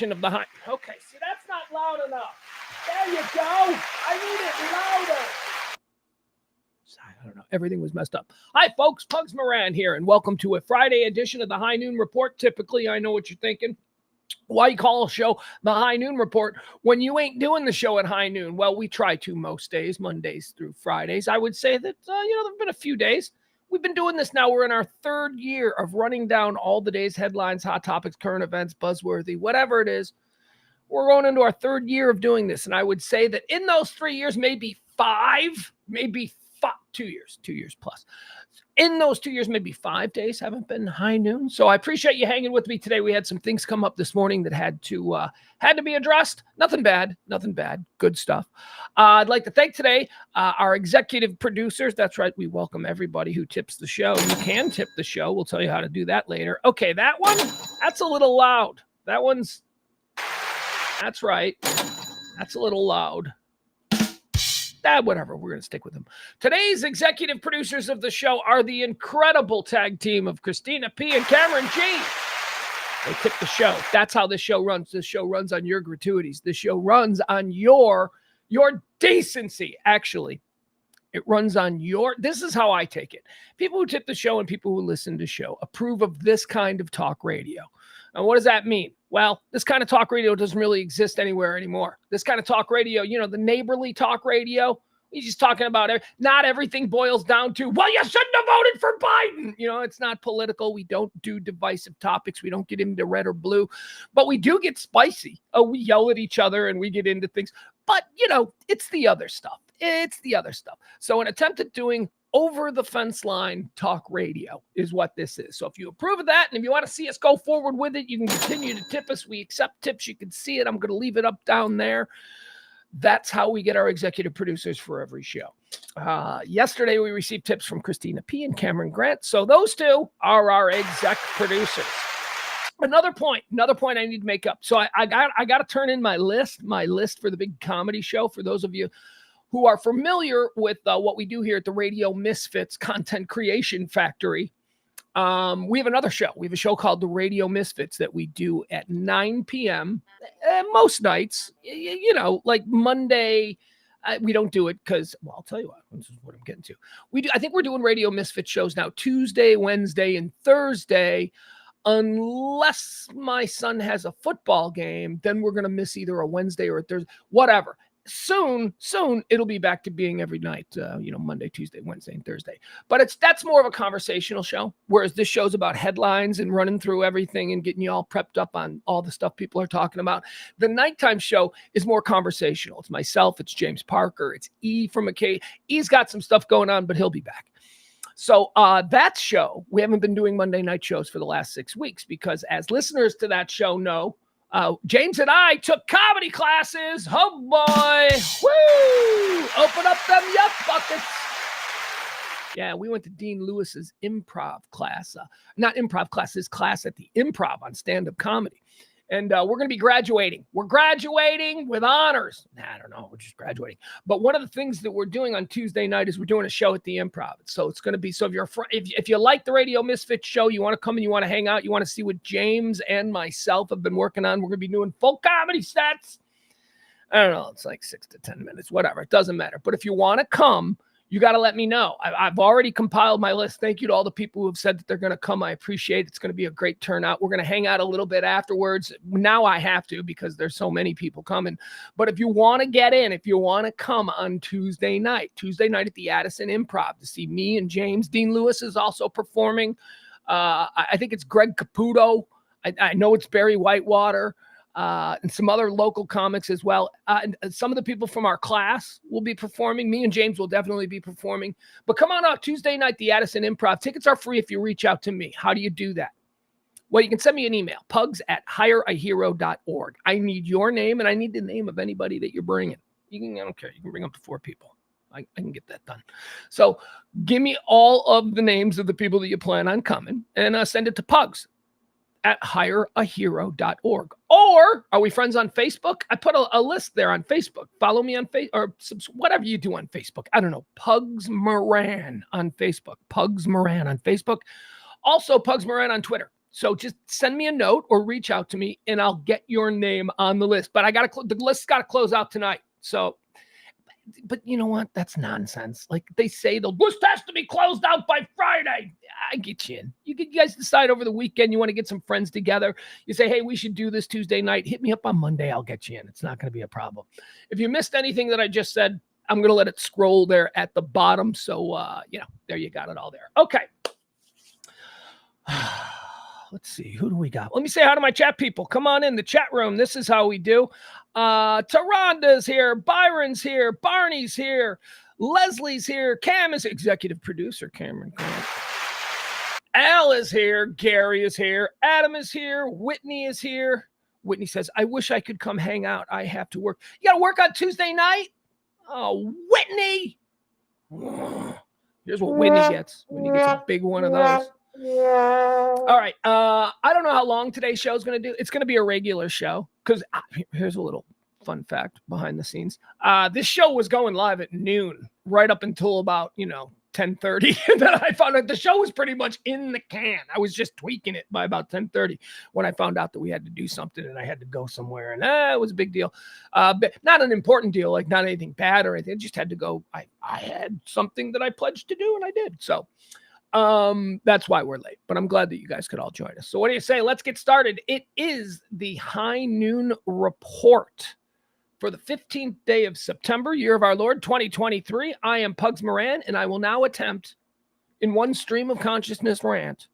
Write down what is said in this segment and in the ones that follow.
of the high. Okay, see, that's not loud enough. There you go. I need it louder. I don't know. Everything was messed up. Hi, folks. Pugs Moran here, and welcome to a Friday edition of the High Noon Report. Typically, I know what you're thinking. Why you call a show the High Noon Report when you ain't doing the show at high noon? Well, we try to most days, Mondays through Fridays. I would say that, there have been a few days. We've been doing this now. We're in our third year of running down all the day's headlines, hot topics, current events, buzzworthy, whatever it is. We're going into our third year of doing this. And I would say that in those 3 years, maybe 2 years plus. In those 2 years, maybe 5 days haven't been high noon. So I appreciate you hanging with me today. We had some things come up this morning that had to be addressed. Nothing bad. Good stuff. I'd like to thank today our executive producers. That's right. We welcome everybody who tips the show. You can tip the show. We'll tell you how to do that later. Okay, that's a little loud. That's right. That's a little loud. Whatever, we're going to stick with them. Today's executive producers of the show are the incredible tag team of Christina P. and Cameron G. They tip the show. That's how this show runs. This show runs on your gratuities. This show runs on your decency, actually. It runs on this is how I take it. People who tip the show and people who listen to the show approve of this kind of talk radio. And what does that mean? Well, this kind of talk radio doesn't really exist anywhere anymore. This kind of talk radio, the neighborly talk radio, he's just talking about it. Not everything boils down to, well, you shouldn't have voted for Biden. It's not political. We don't do divisive topics. We don't get into red or blue, but we do get spicy. We yell at each other and we get into things. But, it's the other stuff. So an attempt at doing over the fence line talk radio is what this is. So if you approve of that and if you want to see us go forward with it, you can continue to tip us. We accept tips. You can see it. I'm going to leave it up down there. That's how we get our executive producers for every show. Yesterday, we received tips from Christina P. and Cameron Grant. So those two are our exec producers. Another point I need to make up. So I got to turn in my list for the big comedy show. For those of you who are familiar with what we do here at the Radio Misfits Content Creation Factory, we have another show. We have a show called the Radio Misfits that we do at 9 p.m. Most nights, like Monday. We don't do it because, well, I'll tell you what, this is what I'm getting to. I think we're doing Radio Misfits shows now Tuesday, Wednesday, and Thursday. Unless my son has a football game, then we're going to miss either a Wednesday or a Thursday, whatever. Soon, it'll be back to being every night, Monday, Tuesday, Wednesday, and Thursday. But that's more of a conversational show, whereas this show's about headlines and running through everything and getting you all prepped up on all the stuff people are talking about. The nighttime show is more conversational. It's myself, it's James Parker, it's E from McKay. E's got some stuff going on, but he'll be back. So that show, we haven't been doing Monday night shows for the last 6 weeks because as listeners to that show know, James and I took comedy classes. Oh, boy. Woo! Open up them yuck buckets. Yeah, we went to Dean Lewis's improv class. Not improv class, his class at the Improv on stand-up comedy. And we're going to be graduating. We're graduating with honors. I don't know. We're just graduating. But one of the things that we're doing on Tuesday night is we're doing a show at the Improv. So it's going to be, so if you like the Radio Misfits show, you want to come and you want to hang out, you want to see what James and myself have been working on, we're going to be doing full comedy sets. I don't know. It's like 6 to 10 minutes, whatever. It doesn't matter. But if you want to come, you got to let me know. I've already compiled my list. Thank you to all the people who have said that they're going to come. I appreciate it. It's going to be a great turnout. We're going to hang out a little bit afterwards. Now I have to because there's so many people coming. But if you want to get in, if you want to come on Tuesday night at the Addison Improv to see me and James. Dean Lewis is also performing. I think it's Greg Caputo. I know it's Barry Whitewater. And some other local comics as well. And some of the people from our class will be performing. Me and James will definitely be performing. But come on out Tuesday night, the Addison Improv. Tickets are free if you reach out to me. How do you do that? Well, you can send me an email, pugs@hireahero.org. I need your name and I need the name of anybody that you're bringing. I don't care. You can bring up to 4 people. I can get that done. So give me all of the names of the people that you plan on coming and send it to pugs@hireahero.org. Or are we friends on Facebook? I put a list there on Facebook. Follow me on Facebook or whatever you do on Facebook. I don't know. Pugs Moran on Facebook. Pugs Moran on Facebook. Also Pugs Moran on Twitter. So just send me a note or reach out to me and I'll get your name on the list. But the list's got to close out tonight. So, but you know what? That's nonsense. Like they say, the list has to be closed out by Friday. I get you in. You guys decide over the weekend you want to get some friends together. You say, hey, we should do this Tuesday night. Hit me up on Monday. I'll get you in. It's not going to be a problem. If you missed anything that I just said, I'm going to let it scroll there at the bottom. So, there you got it all there. Okay. Let's see. Who do we got? Let me say hi to my chat people. Come on in the chat room. This is how we do. Taranda's here. Byron's here. Barney's here. Leslie's here. Cam is executive producer. Cameron Grant. Al is here. Gary is here. Adam is here. Whitney is here. Whitney says, I wish I could come hang out. I have to work. You got to work on Tuesday night? Oh, Whitney. Here's what Whitney gets. Whitney gets a big one of those. All right. I don't know how long today's show is going to do. It's going to be a regular show because here's a little fun fact behind the scenes. This show was going live at noon right up until about, 10:30. And then I found out the show was pretty much in the can. I was just tweaking it by about 10:30 when I found out that we had to do something and I had to go somewhere. And it was a big deal. But not an important deal, like not anything bad or anything. I just had to go. I had something that I pledged to do and I did. So that's why we're late, but I'm glad that you guys could all join us. So what do you say? Let's get started. It is the High Noon Report for the 15th day of September, year of our Lord, 2023. I am Pugs Moran, and I will now attempt in one stream of consciousness rant,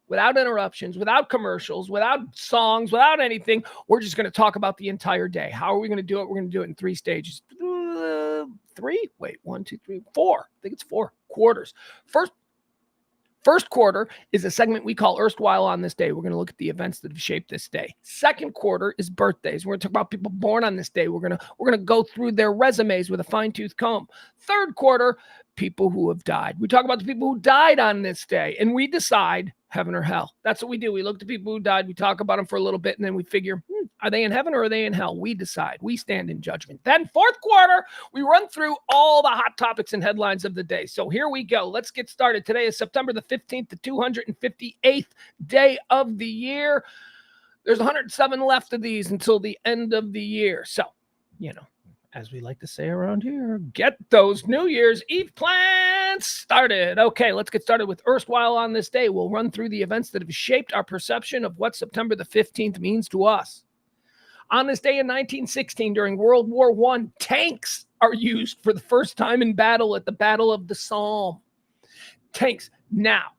without interruptions, without commercials, without songs, without anything. We're just going to talk about the entire day. How are we going to do it? We're going to do it in 3 stages. 3? Wait, 1, 2, 3, 4. I think it's 4 quarters. First quarter is a segment we call Erstwhile on This Day. We're going to look at the events that have shaped this day. Second quarter is birthdays. We're going to talk about people born on this day. We're going to go through their resumes with a fine-tooth comb. Third quarter, people who have died. We talk about the people who died on this day, and we decide heaven or hell. That's what we do. We look at people who died. We talk about them for a little bit, and then we figure, are they in heaven or are they in hell? We decide. We stand in judgment. Then fourth quarter, we run through all the hot topics and headlines of the day. So here we go. Let's get started. Today is September the 15th, the 258th day of the year. There's 107 left of these until the end of the year. So, as we like to say around here, get those New Year's Eve plans started. Okay, let's get started with Erstwhile on This Day. We'll run through the events that have shaped our perception of what September the 15th means to us. On this day in 1916, during World War I, tanks are used for the first time in battle at the Battle of the Somme. Tanks. Now,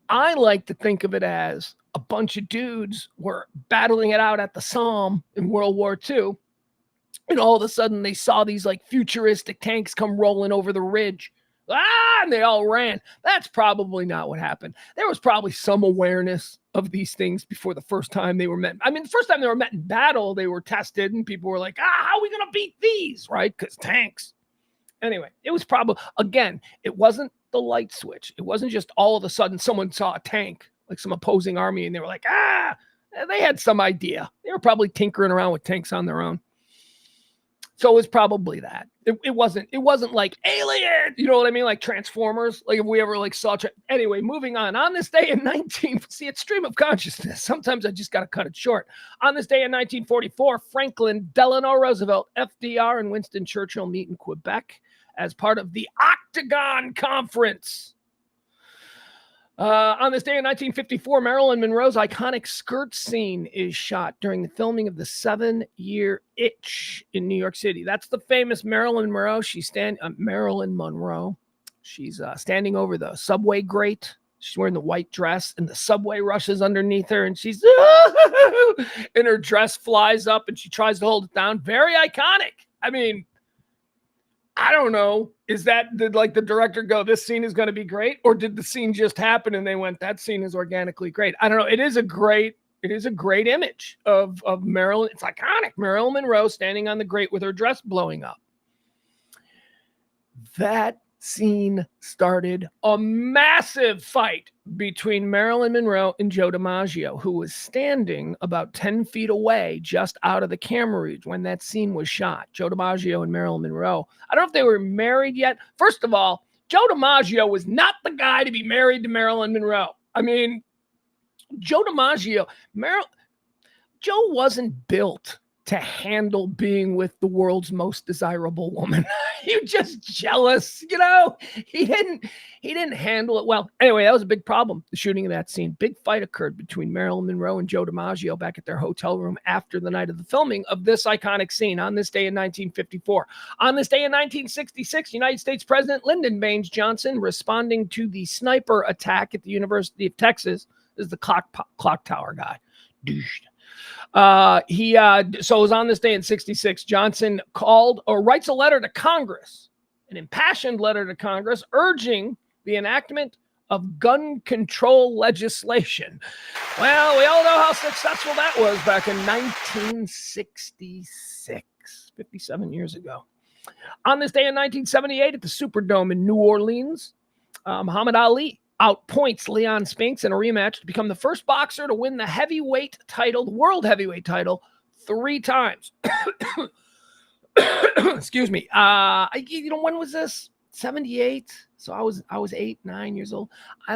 I like to think of it as a bunch of dudes were battling it out at the Somme in World War II. And all of a sudden they saw these like futuristic tanks come rolling over the ridge. And they all ran. That's probably not what happened. There was probably some awareness of these things before the first time they were met. I mean, the first time they were met in battle, they were tested and people were like, how are we going to beat these? Right? Because tanks. Anyway, it was probably, again, it wasn't the light switch. It wasn't just all of a sudden someone saw a tank, like some opposing army, and they were like, they had some idea. They were probably tinkering around with tanks on their own. So it was probably that. It wasn't like Alien, you know what I mean? Like Transformers, like if we ever like saw. Anyway, moving on. On this day in it's stream of consciousness. Sometimes I just got to cut it short. On this day in 1944, Franklin Delano Roosevelt, FDR, and Winston Churchill meet in Quebec as part of the Octagon Conference. On this day in 1954, Marilyn Monroe's iconic skirt scene is shot during the filming of The 7-Year Itch in New York City. That's the famous Marilyn Monroe. Marilyn Monroe. She's standing over the subway grate. She's wearing the white dress, and the subway rushes underneath her, and she's and her dress flies up, and she tries to hold it down. Very iconic. I mean, I don't know. Did like the director go, this scene is going to be great? Or did the scene just happen and they went, that scene is organically great? I don't know. It is a great image of Marilyn. It's iconic. Marilyn Monroe standing on the grate with her dress blowing up. That scene started a massive fight between Marilyn Monroe and Joe DiMaggio, who was standing about 10 feet away just out of the camera reach when that scene was shot. Joe DiMaggio and Marilyn Monroe. I don't know if they were married yet. First of all, Joe DiMaggio was not the guy to be married to Marilyn Monroe. I mean, Joe DiMaggio, Joe wasn't built to handle being with the world's most desirable woman. You're just jealous, He didn't handle it well. Anyway, that was a big problem, the shooting of that scene. Big fight occurred between Marilyn Monroe and Joe DiMaggio back at their hotel room after the night of the filming of this iconic scene on this day in 1954. On this day in 1966, United States President Lyndon Baines Johnson, responding to the sniper attack at the University of Texas, is the clock tower guy. So it was on this day in 66, Johnson writes a letter to Congress, an impassioned letter to Congress, urging the enactment of gun control legislation. Well, we all know how successful that was back in 1966, 57 years ago. On this day in 1978 at the Superdome in New Orleans, Muhammad Ali outpoints Leon Spinks in a rematch to become the first boxer to win the world heavyweight title 3 times. Excuse me. When was this? 78. So I was 8, 9 years old. I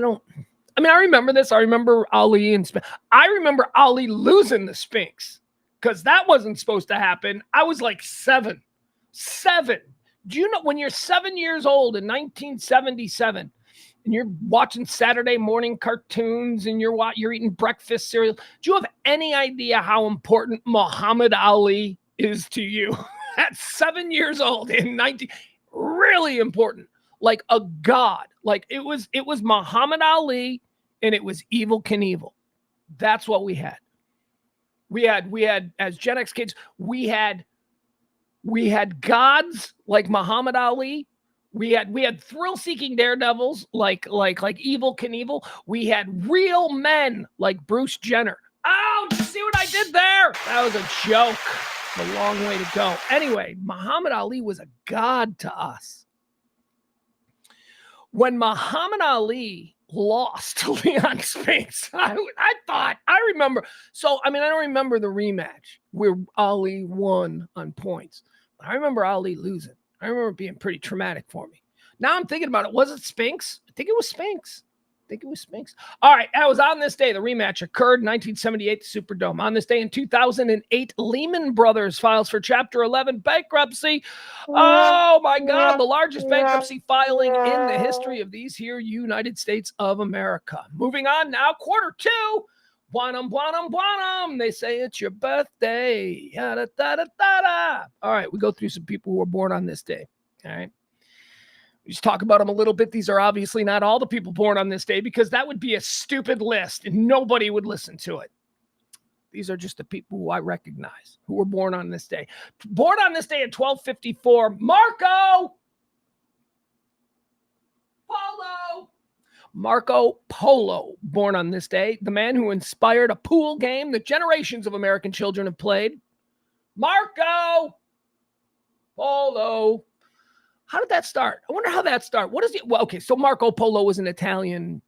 remember this. I remember Ali and Spinks. I remember Ali losing the Spinks because that wasn't supposed to happen. I was like 7. Do you know when you're 7 years old in 1977, and you're watching Saturday morning cartoons and you're eating breakfast cereal, do you have any idea how important Muhammad Ali is to you? At 7 years old in really important, like a god. Like it was Muhammad Ali and it was Evel Knievel. That's what we had. We had as Gen X kids, we had gods like Muhammad Ali. We had thrill-seeking daredevils like Evel Knievel. We had real men like Bruce Jenner. Oh, did you see what I did there? That was a joke. It's a long way to go. Anyway, Muhammad Ali was a god to us. When Muhammad Ali lost to Leon Spinks, I remember. So, I don't remember the rematch where Ali won on points. But I remember Ali losing. I remember it being pretty traumatic for me. Now I'm thinking about it. Was it Spinks? I think it was Spinks. All right. That was on this day. The rematch occurred in 1978, the Superdome. On this day in 2008, Lehman Brothers files for Chapter 11 bankruptcy. Oh, my God. The largest bankruptcy filing in the history of these here United States of America. Moving on now, quarter 2. Buonum, buonum, buonum. They say it's your birthday. Yada, da, da, da, da. All right, we go through some people who were born on this day. All right. We just talk about them a little bit. These are obviously not all the people born on this day because that would be a stupid list and nobody would listen to it. These are just the people who I recognize who were born on this day. Born on this day at 1254, Marco Polo, born on this day, the man who inspired a pool game that generations of American children have played. Marco Polo. How did that start? I wonder how that started. What is it? Well, okay, so Marco Polo was an Italian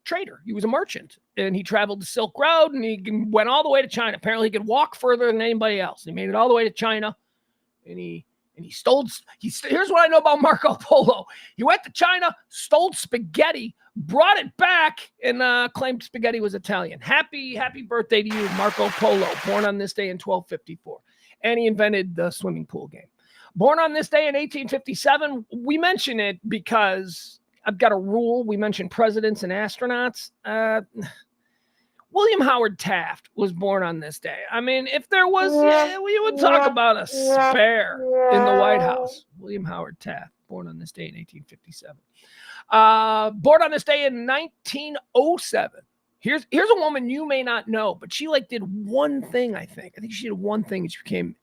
trader. He was a merchant, and he traveled the Silk Road, and he went all the way to China. Apparently, he could walk further than anybody else. He made it all the way to China, and he stole. Here's what I know about Marco Polo. He went to China, stole spaghetti, brought it back, and claimed spaghetti was Italian. Happy birthday to you, Marco Polo, born on this day in 1254. And he invented the swimming pool game. Born on this day in 1857, we mention it because I've got a rule. We mention presidents and astronauts. William Howard Taft was born on this day. If there was, we would talk about a spare in the White House. William Howard Taft, born on this day in 1857. Born on this day in 1907. Here's a woman you may not know, but she did one thing, I think. I think she did one thing and she became,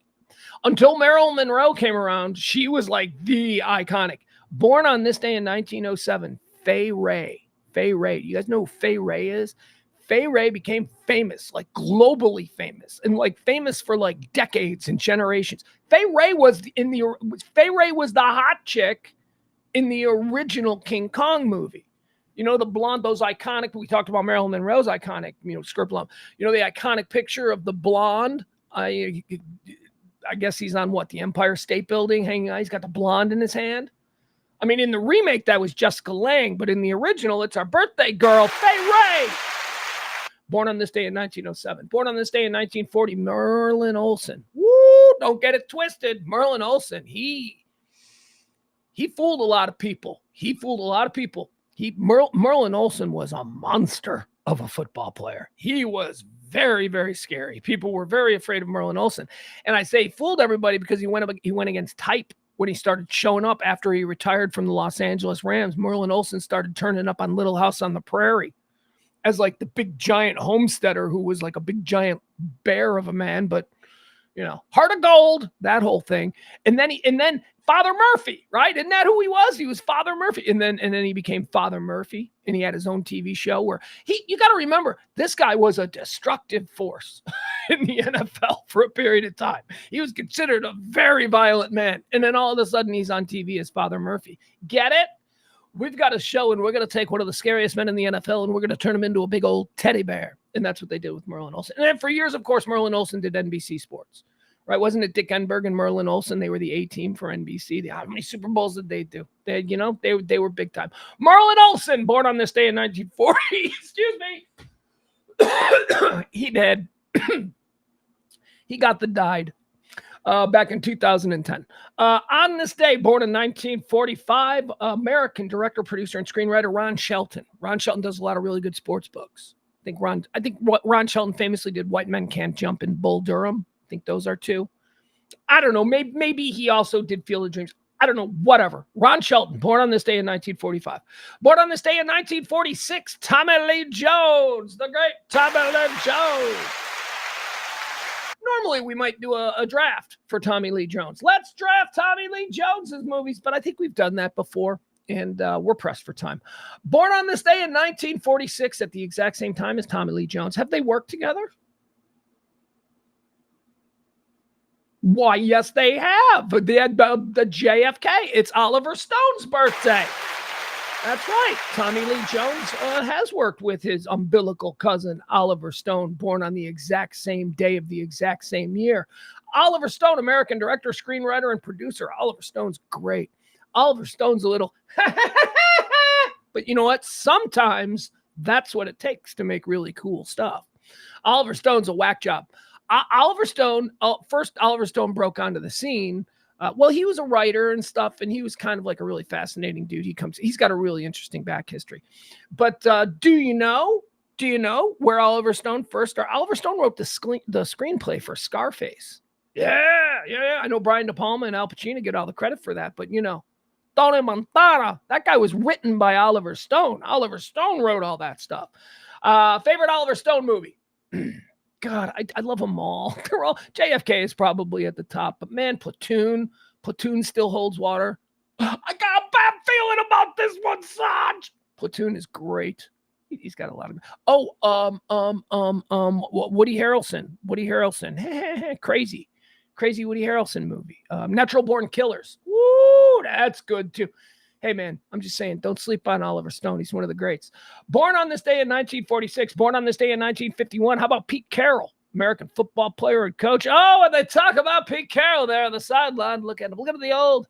until Marilyn Monroe came around, she was the iconic. Born on this day in 1907, Fay Wray. Fay Wray. You guys know who Fay Wray is? Fay Wray became famous, globally famous, and famous for decades and generations. Fay Wray was the hot chick in the original King Kong movie. You know, the blonde, those iconic, we talked about Marilyn Monroe's iconic, skirt blonde. You know, the iconic picture of the blonde. I guess he's on the Empire State Building hanging out. He's got the blonde in his hand. In the remake, that was Jessica Lange, but in the original, it's our birthday girl, Fay Wray. Born on this day in 1907. Born on this day in 1940, Merlin Olsen. Woo! Don't get it twisted. Merlin Olsen, he fooled a lot of people. Merlin Olsen was a monster of a football player. He was very, very scary. People were very afraid of Merlin Olsen. And I say he fooled everybody because he went against type when he started showing up after he retired from the Los Angeles Rams. Merlin Olsen started turning up on Little House on the Prairie as like the big giant homesteader who was like a big giant bear of a man, but heart of gold, that whole thing. And then Father Murphy, right? Isn't that who he was? He was Father Murphy. And then he became Father Murphy, and he had his own TV show where you got to remember, this guy was a destructive force in the NFL for a period of time. He was considered a very violent man. And then all of a sudden he's on TV as Father Murphy. Get it? We've got a show, and we're going to take one of the scariest men in the NFL, and we're going to turn him into a big old teddy bear. And that's what they did with Merlin Olsen. And then for years, of course, Merlin Olsen did NBC Sports, right? Wasn't it Dick Enberg and Merlin Olsen? They were the A team for NBC. How many Super Bowls did they do? They were big time. Merlin Olsen, born on this day in 1940. Excuse me. He did. He got the died back in 2010. On this day, born in 1945, American director, producer, and screenwriter Ron Shelton. Ron Shelton does a lot of really good sports books. I think Ron Shelton famously did White Men Can't Jump and Bull Durham. I think those are two. I don't know. Maybe he also did Field of Dreams. I don't know. Whatever. Ron Shelton, born on this day in 1945. Born on this day in 1946, Tommy Lee Jones, the great Tommy Lee Jones. Normally, we might do a draft for Tommy Lee Jones. Let's draft Tommy Lee Jones's movies, but I think we've done that before, and we're pressed for time. Born on this day in 1946 at the exact same time as Tommy Lee Jones. Have they worked together? Why, yes, they have. The JFK. It's Oliver Stone's birthday. That's right. Tommy Lee Jones has worked with his umbilical cousin, Oliver Stone, born on the exact same day of the exact same year. Oliver Stone, American director, screenwriter, and producer. Oliver Stone's great. Oliver Stone's a little, but you know what? Sometimes that's what it takes to make really cool stuff. Oliver Stone's a whack job. Oliver Stone broke onto the scene. He was a writer and stuff, and he was kind of like a really fascinating dude. He's got a really interesting back history. But do you know where Oliver Stone first started? Oliver Stone wrote the screenplay for Scarface. Yeah. I know Brian De Palma and Al Pacino get all the credit for that, but Tony Montana, that guy was written by Oliver Stone. Oliver Stone wrote all that stuff. Favorite Oliver Stone movie? God, I love them all. They're all. JFK is probably at the top, but man, Platoon still holds water. I got a bad feeling about this one, Sarge. Platoon is great. He's got a lot of. Woody Harrelson. Crazy Woody Harrelson movie. Natural Born Killers. Woo, that's good too. Hey, man, I'm just saying, don't sleep on Oliver Stone. He's one of the greats. Born on this day in 1946. Born on this day in 1951. How about Pete Carroll, American football player and coach? Oh, and they talk about Pete Carroll there on the sideline. Look at him. Look at the old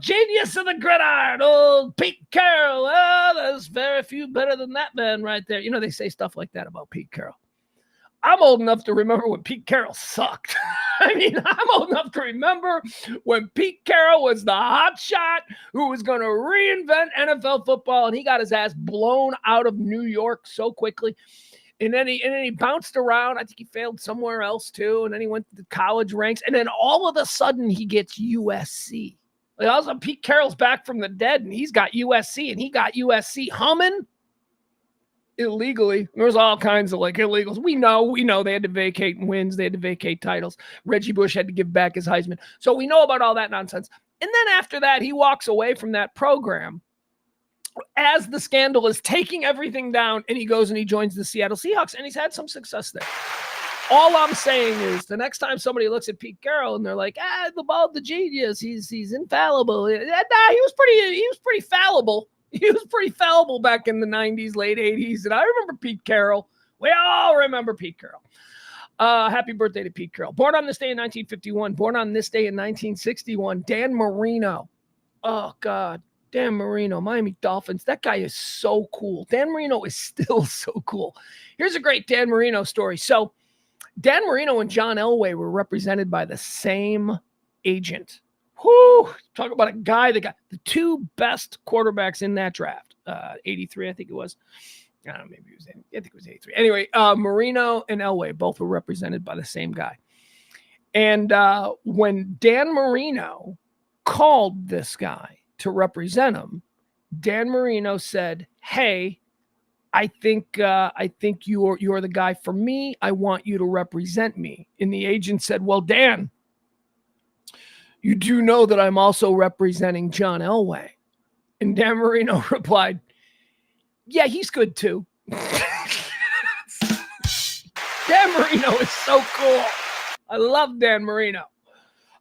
genius of the gridiron, old Pete Carroll. Oh, there's very few better than that man right there. They say stuff like that about Pete Carroll. I'm old enough to remember when Pete Carroll sucked. I'm old enough to remember when Pete Carroll was the hot shot who was going to reinvent NFL football, and he got his ass blown out of New York so quickly. And then he bounced around. I think he failed somewhere else too. And then he went to the college ranks. And then all of a sudden he gets USC. Like, all of a sudden Pete Carroll's back from the dead, and he's got USC, and he got USC humming. Illegally. There's all kinds of illegals. We know they had to vacate wins. They had to vacate titles. Reggie Bush had to give back his Heisman. So we know about all that nonsense. And then after that, he walks away from that program as the scandal is taking everything down, and he goes and he joins the Seattle Seahawks, and he's had some success there. All I'm saying is the next time somebody looks at Pete Carroll and they're like, the genius, he's infallible. He was pretty fallible. He was pretty fallible back in the 90s, late 80s. And I remember Pete Carroll. We all remember Pete Carroll. Happy birthday to Pete Carroll. Born on this day in 1951. Born on this day in 1961. Dan Marino. Oh, God. Dan Marino, Miami Dolphins. That guy is so cool. Dan Marino is still so cool. Here's a great Dan Marino story. So Dan Marino and John Elway were represented by the same agent. Whoo! Talk about a guy that got the two best quarterbacks in that draft. 83, I think it was. I don't know, maybe it was 80, I think it was 83. Anyway, Marino and Elway both were represented by the same guy. And when Dan Marino called this guy to represent him, Dan Marino said, "Hey, I think you're the guy for me. I want you to represent me." And the agent said, "Well, Dan, you do know that I'm also representing John Elway." And Dan Marino replied, "Yeah, he's good too." Dan Marino is so cool. I love Dan Marino.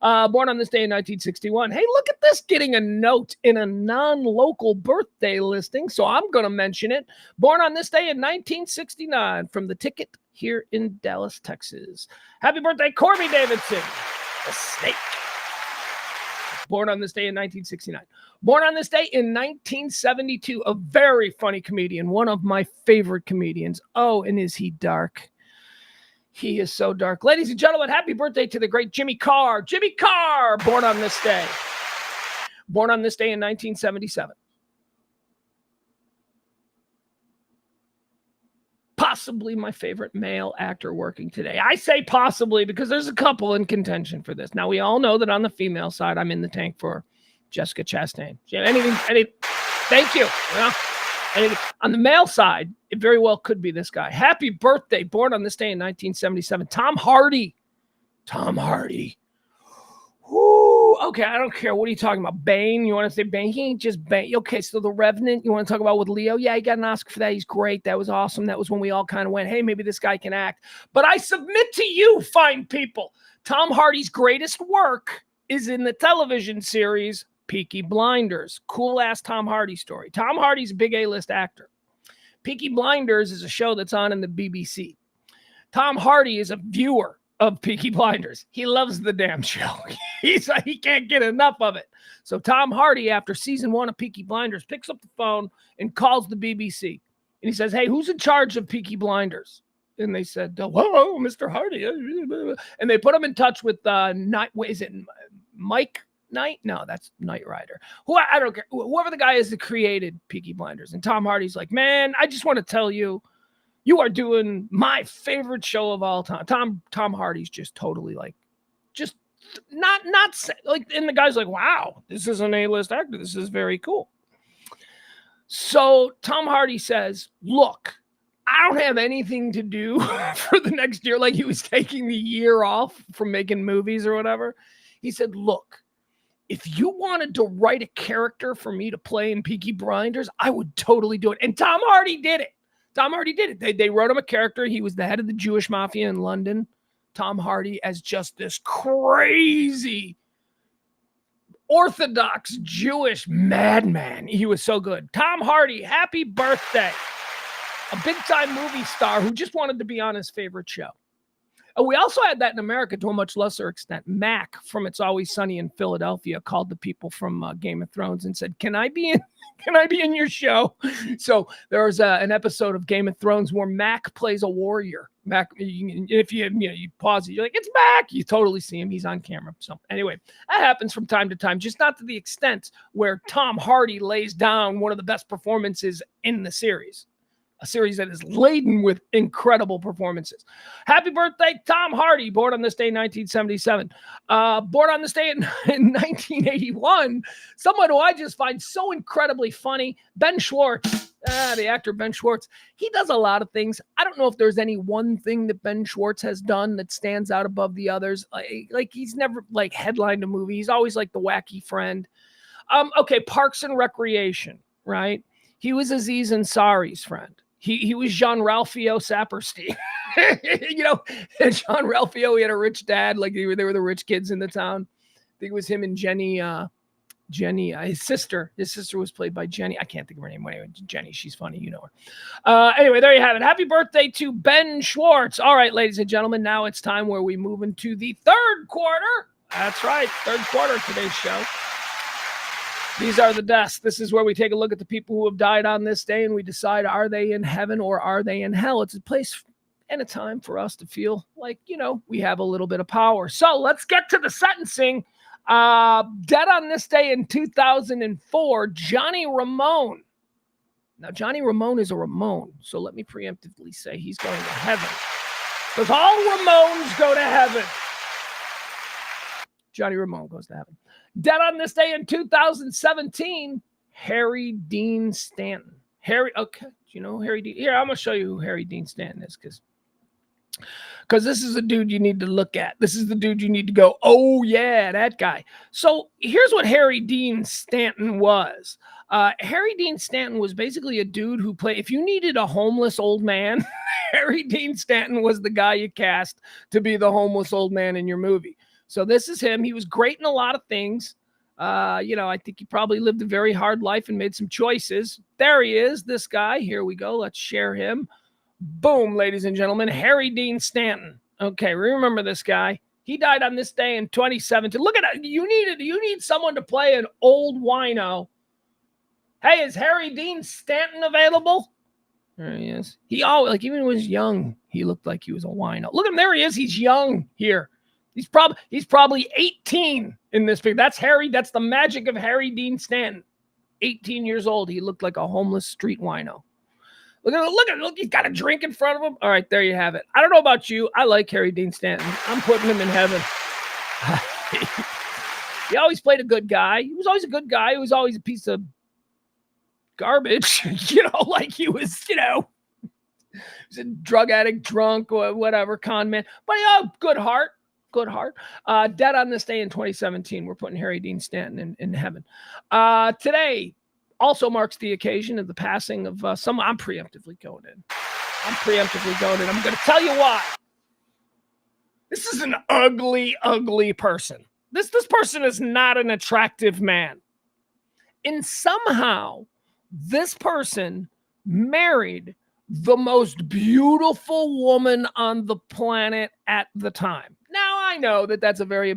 Born on this day in 1961. Hey, look at this, getting a note in a non-local birthday listing, so I'm going to mention it. Born on this day in 1969 from the Ticket here in Dallas, Texas. Happy birthday, Corby Davidson, the snake. Born on this day in 1969. Born on this day in 1972, a very funny comedian, one of my favorite comedians. Oh, and is he dark? He is so dark. Ladies and gentlemen, happy birthday to the great Jimmy Carr. Jimmy Carr, born on this day. Born on this day in 1977. Possibly my favorite male actor working today. I say possibly because there's a couple in contention for this. Now, we all know that on the female side, I'm in the tank for Jessica Chastain. Thank you. Well, on the male side, it very well could be this guy. Happy birthday, born on this day in 1977. Tom Hardy. Tom Hardy. Woo. Okay, I don't care. What are you talking about? Bane? You want to say Bane? He ain't just Bane. Okay, so The Revenant, you want to talk about with Leo? Yeah, he got an Oscar for that. He's great. That was awesome. That was when we all kind of went, hey, maybe this guy can act. But I submit to you, fine people, Tom Hardy's greatest work is in the television series Peaky Blinders. Cool-ass Tom Hardy story. Tom Hardy's a big A-list actor. Peaky Blinders is a show that's on in the BBC. Tom Hardy is a viewer of Peaky Blinders. He loves the damn show. He can't get enough of it. So Tom Hardy, after season 1 of Peaky Blinders, picks up the phone and calls the BBC. And he says, hey, who's in charge of Peaky Blinders? And they said, whoa, Mr. Hardy. And they put him in touch with, is it Mike Knight? No, that's Knight Rider. I don't care. Whoever the guy is that created Peaky Blinders. And Tom Hardy's like, man, I just want to tell you, you are doing my favorite show of all time. Tom Hardy's just totally like, just not like, and the guy's like, wow, this is an A-list actor. This is very cool. So Tom Hardy says, look, I don't have anything to do for the next year. Like he was taking the year off from making movies or whatever. He said, look, if you wanted to write a character for me to play in Peaky Blinders, I would totally do it. And Tom Hardy did it. Tom Hardy did it. They wrote him a character. He was the head of the Jewish mafia in London. Tom Hardy as just this crazy Orthodox Jewish madman. He was so good. Tom Hardy, happy birthday. A big-time movie star who just wanted to be on his favorite show. We also had that in America to a much lesser extent. Mac from It's Always Sunny in Philadelphia called the people from Game of Thrones and said, "Can I be in your show?" So there was an episode of Game of Thrones where Mac plays a warrior. Mac, if you pause it, you're like, "It's Mac." You totally see him. He's on camera. So anyway, that happens from time to time, just not to the extent where Tom Hardy lays down one of the best performances in the series. A series that is laden with incredible performances. Happy birthday, Tom Hardy, born on this day in 1977. Born on this day in 1981, someone who I just find so incredibly funny, Ben Schwartz. The actor Ben Schwartz. He does a lot of things. I don't know if there's any one thing that Ben Schwartz has done that stands out above the others. Like he's never like headlined a movie. He's always like the wacky friend. Okay, Parks and Recreation, right? He was Aziz Ansari's friend. He was Jean-Ralphio Saperstein. Jean-Ralphio, he had a rich dad. Like they were the rich kids in the town. I think it was him and Jenny, his sister. His sister was played by Jenny. I can't think of her name. Anyway, Jenny, she's funny. You know her. Anyway, there you have it. Happy birthday to Ben Schwartz. All right, ladies and gentlemen, now it's time where we move into the third quarter. That's right, third quarter of today's show. These are the deaths. This is where we take a look at the people who have died on this day and we decide, are they in heaven or are they in hell? It's a place and a time for us to feel like, we have a little bit of power. So let's get to the sentencing. Dead on this day in 2004, Johnny Ramone. Now, Johnny Ramone is a Ramone, so let me preemptively say he's going to heaven. Because all Ramones go to heaven. Johnny Ramone goes to heaven. Dead on this day in 2017, Harry Dean Stanton. Okay, do you know Harry Dean? Here, I'm going to show you who Harry Dean Stanton is, because this is a dude you need to look at. This is the dude you need to go, oh, yeah, that guy. So here's what Harry Dean Stanton was. Harry Dean Stanton was basically a dude who played, if you needed a homeless old man, Harry Dean Stanton was the guy you cast to be the homeless old man in your movie. So this is him. He was great in a lot of things. I think he probably lived a very hard life and made some choices. There he is, this guy. Here we go. Let's share him. Boom, ladies and gentlemen, Harry Dean Stanton. Okay, remember this guy. He died on this day in 2017. Look at that. You need someone to play an old wino. Hey, is Harry Dean Stanton available? There he is. He always, even when he was young, he looked like he was a wino. Look at him. There he is. He's young here. He's probably 18 in this picture. That's Harry. That's the magic of Harry Dean Stanton. 18 years old. He looked like a homeless street wino. Look, he's got a drink in front of him. All right, there you have it. I don't know about you. I like Harry Dean Stanton. I'm putting him in heaven. He always played a good guy. He was always a good guy. He was always a piece of garbage, like he was, he was a drug addict, drunk, or whatever, con man. But good heart. Dead on this day in 2017. We're putting Harry Dean Stanton in heaven. Today also marks the occasion of the passing of someone. I'm preemptively going in. I'm going to tell you why. This is an ugly, ugly person. This person is not an attractive man. And somehow, this person married the most beautiful woman on the planet at the time. Now, I know that that's a very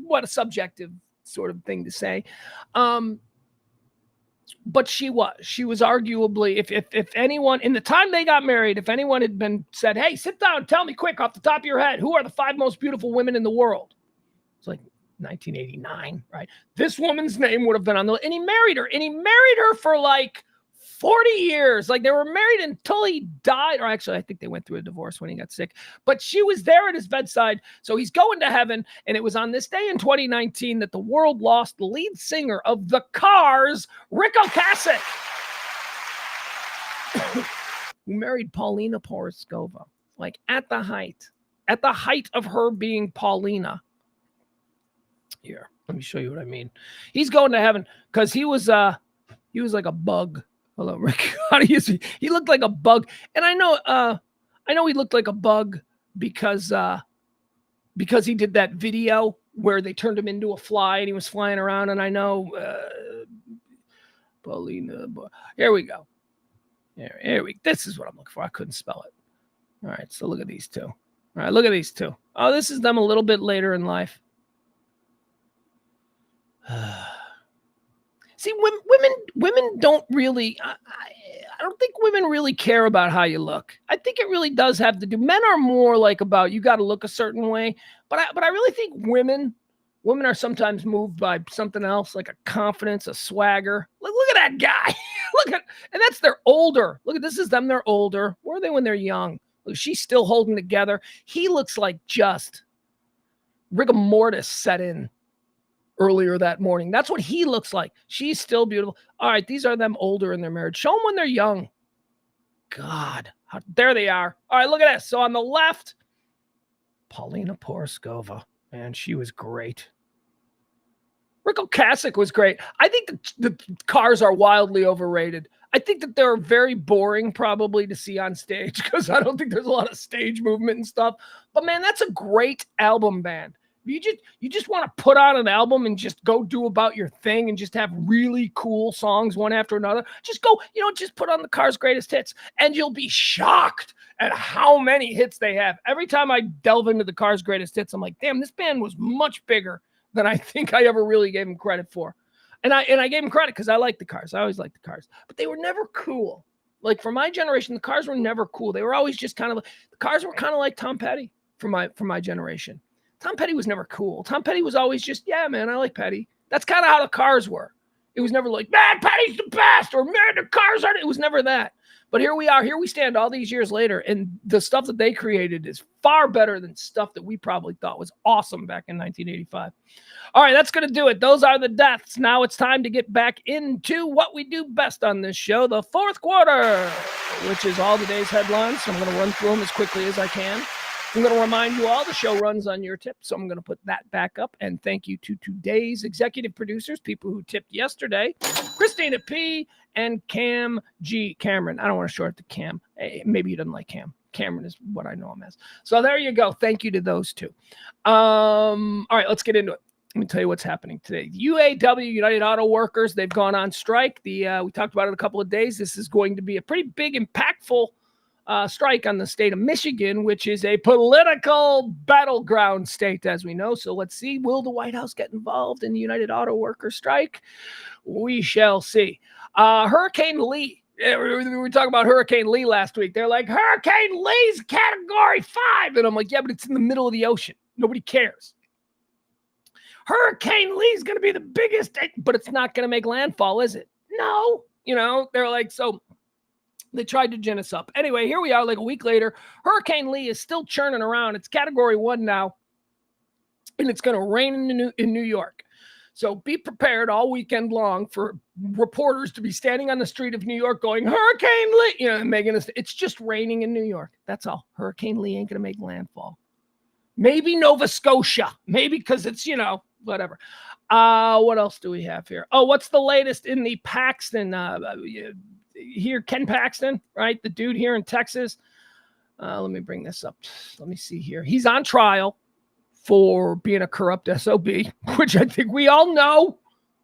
what a subjective sort of thing to say. But she was arguably, if anyone, in the time they got married, if anyone had been said, hey, sit down, tell me quick off the top of your head, who are the 5 most beautiful women in the world? It's like 1989, right? This woman's name would have been on the list. And he married her for like 40 years. Like, they were married until he died. Or actually, I think they went through a divorce when he got sick. But she was there at his bedside. So he's going to heaven. And it was on this day in 2019 that the world lost the lead singer of the Cars, Rick Ocasek, who married Paulina Poroskova. Like, at the height of her being Paulina. Here, let me show you what I mean. He's going to heaven because he was like a bug. Hello, Rick. How do you see? He looked like a bug, and I know he looked like a bug because he did that video where they turned him into a fly and he was flying around. And I know, Paulina. Here we go. This is what I'm looking for. I couldn't spell it. All right, so look at these two. All right, look at these two. Oh, this is them a little bit later in life. See, women don't really, I don't think women really care about how you look. I think it really does have to do, men are more like about, you got to look a certain way. But I really think women are sometimes moved by something else, like a confidence, a swagger. Look at that guy. And they're older. Look at, this is them. They're older. Where are they when they're young? Look, she's still holding together. He looks like just rigor mortis set in earlier that morning. That's what he looks like. She's still beautiful. All right, these are them older in their marriage. Show them when they're young. God, there they are. All right, look at this. So on the left, Paulina Poroskova. Man, she was great. Rick Ocasek was great. I think the Cars are wildly overrated. I think that they're very boring probably to see on stage because I don't think there's a lot of stage movement and stuff. But man, that's a great album band. You just want to put on an album and just go do about your thing and just have really cool songs one after another. Just go, just put on the Cars' greatest hits and you'll be shocked at how many hits they have. Every time I delve into the Cars' greatest hits, I'm like, damn, this band was much bigger than I think I ever really gave them credit for. And I gave them credit because I like the cars. I always liked the cars, but they were never cool. Like for my generation, the cars were never cool. They were always just kind of, the cars were kind of like Tom Petty for my generation. Tom Petty was never cool. Tom Petty was always just, yeah, man, I like Petty. That's kind of how the cars were. It was never like, man, Petty's the best, or man, the cars aren't. It was never that. But here we are. Here we stand all these years later, and the stuff that they created is far better than stuff that we probably thought was awesome back in 1985. All right, that's going to do it. Those are the deaths. Now it's time to get back into what we do best on this show, the fourth quarter, which is all the day's headlines. So I'm going to run through them as quickly as I can. I'm going to remind you all the show runs on your tip, so I'm going to put that back up. And thank you to today's executive producers, people who tipped yesterday, Christina P. and Cam G. Cameron. I don't want to short it to Cam. Hey, maybe he doesn't like Cam. Cameron is what I know him as. So there you go. Thank you to those two. All right, let's get into it. Let me tell you what's happening today. The UAW, United Auto Workers, they've gone on strike. We talked about it a couple of days. This is going to be a pretty big, impactful strike on the state of Michigan, which is a political battleground state, as we know. So let's see. Will the White House get involved in the United Auto Workers strike? We shall see. Hurricane Lee. We were talking about Hurricane Lee last week. They're like, Hurricane Lee's Category 5. And I'm like, yeah, but it's in the middle of the ocean. Nobody cares. Hurricane Lee's going to be the biggest, but it's not going to make landfall, is it? No. They're like, so they tried to gin us up. Anyway, here we are like a week later. Hurricane Lee is still churning around. It's Category 1 now, and it's going to rain in New York. So be prepared all weekend long for reporters to be standing on the street of New York going, Hurricane Lee, and making us. It's just raining in New York. That's all. Hurricane Lee ain't going to make landfall. Maybe Nova Scotia. Maybe because it's, whatever. What else do we have here? Oh, what's the latest in the Paxton? Here, Ken Paxton, right? The dude here in Texas. Let me bring this up. Let me see here. He's on trial for being a corrupt SOB, which I think we all know.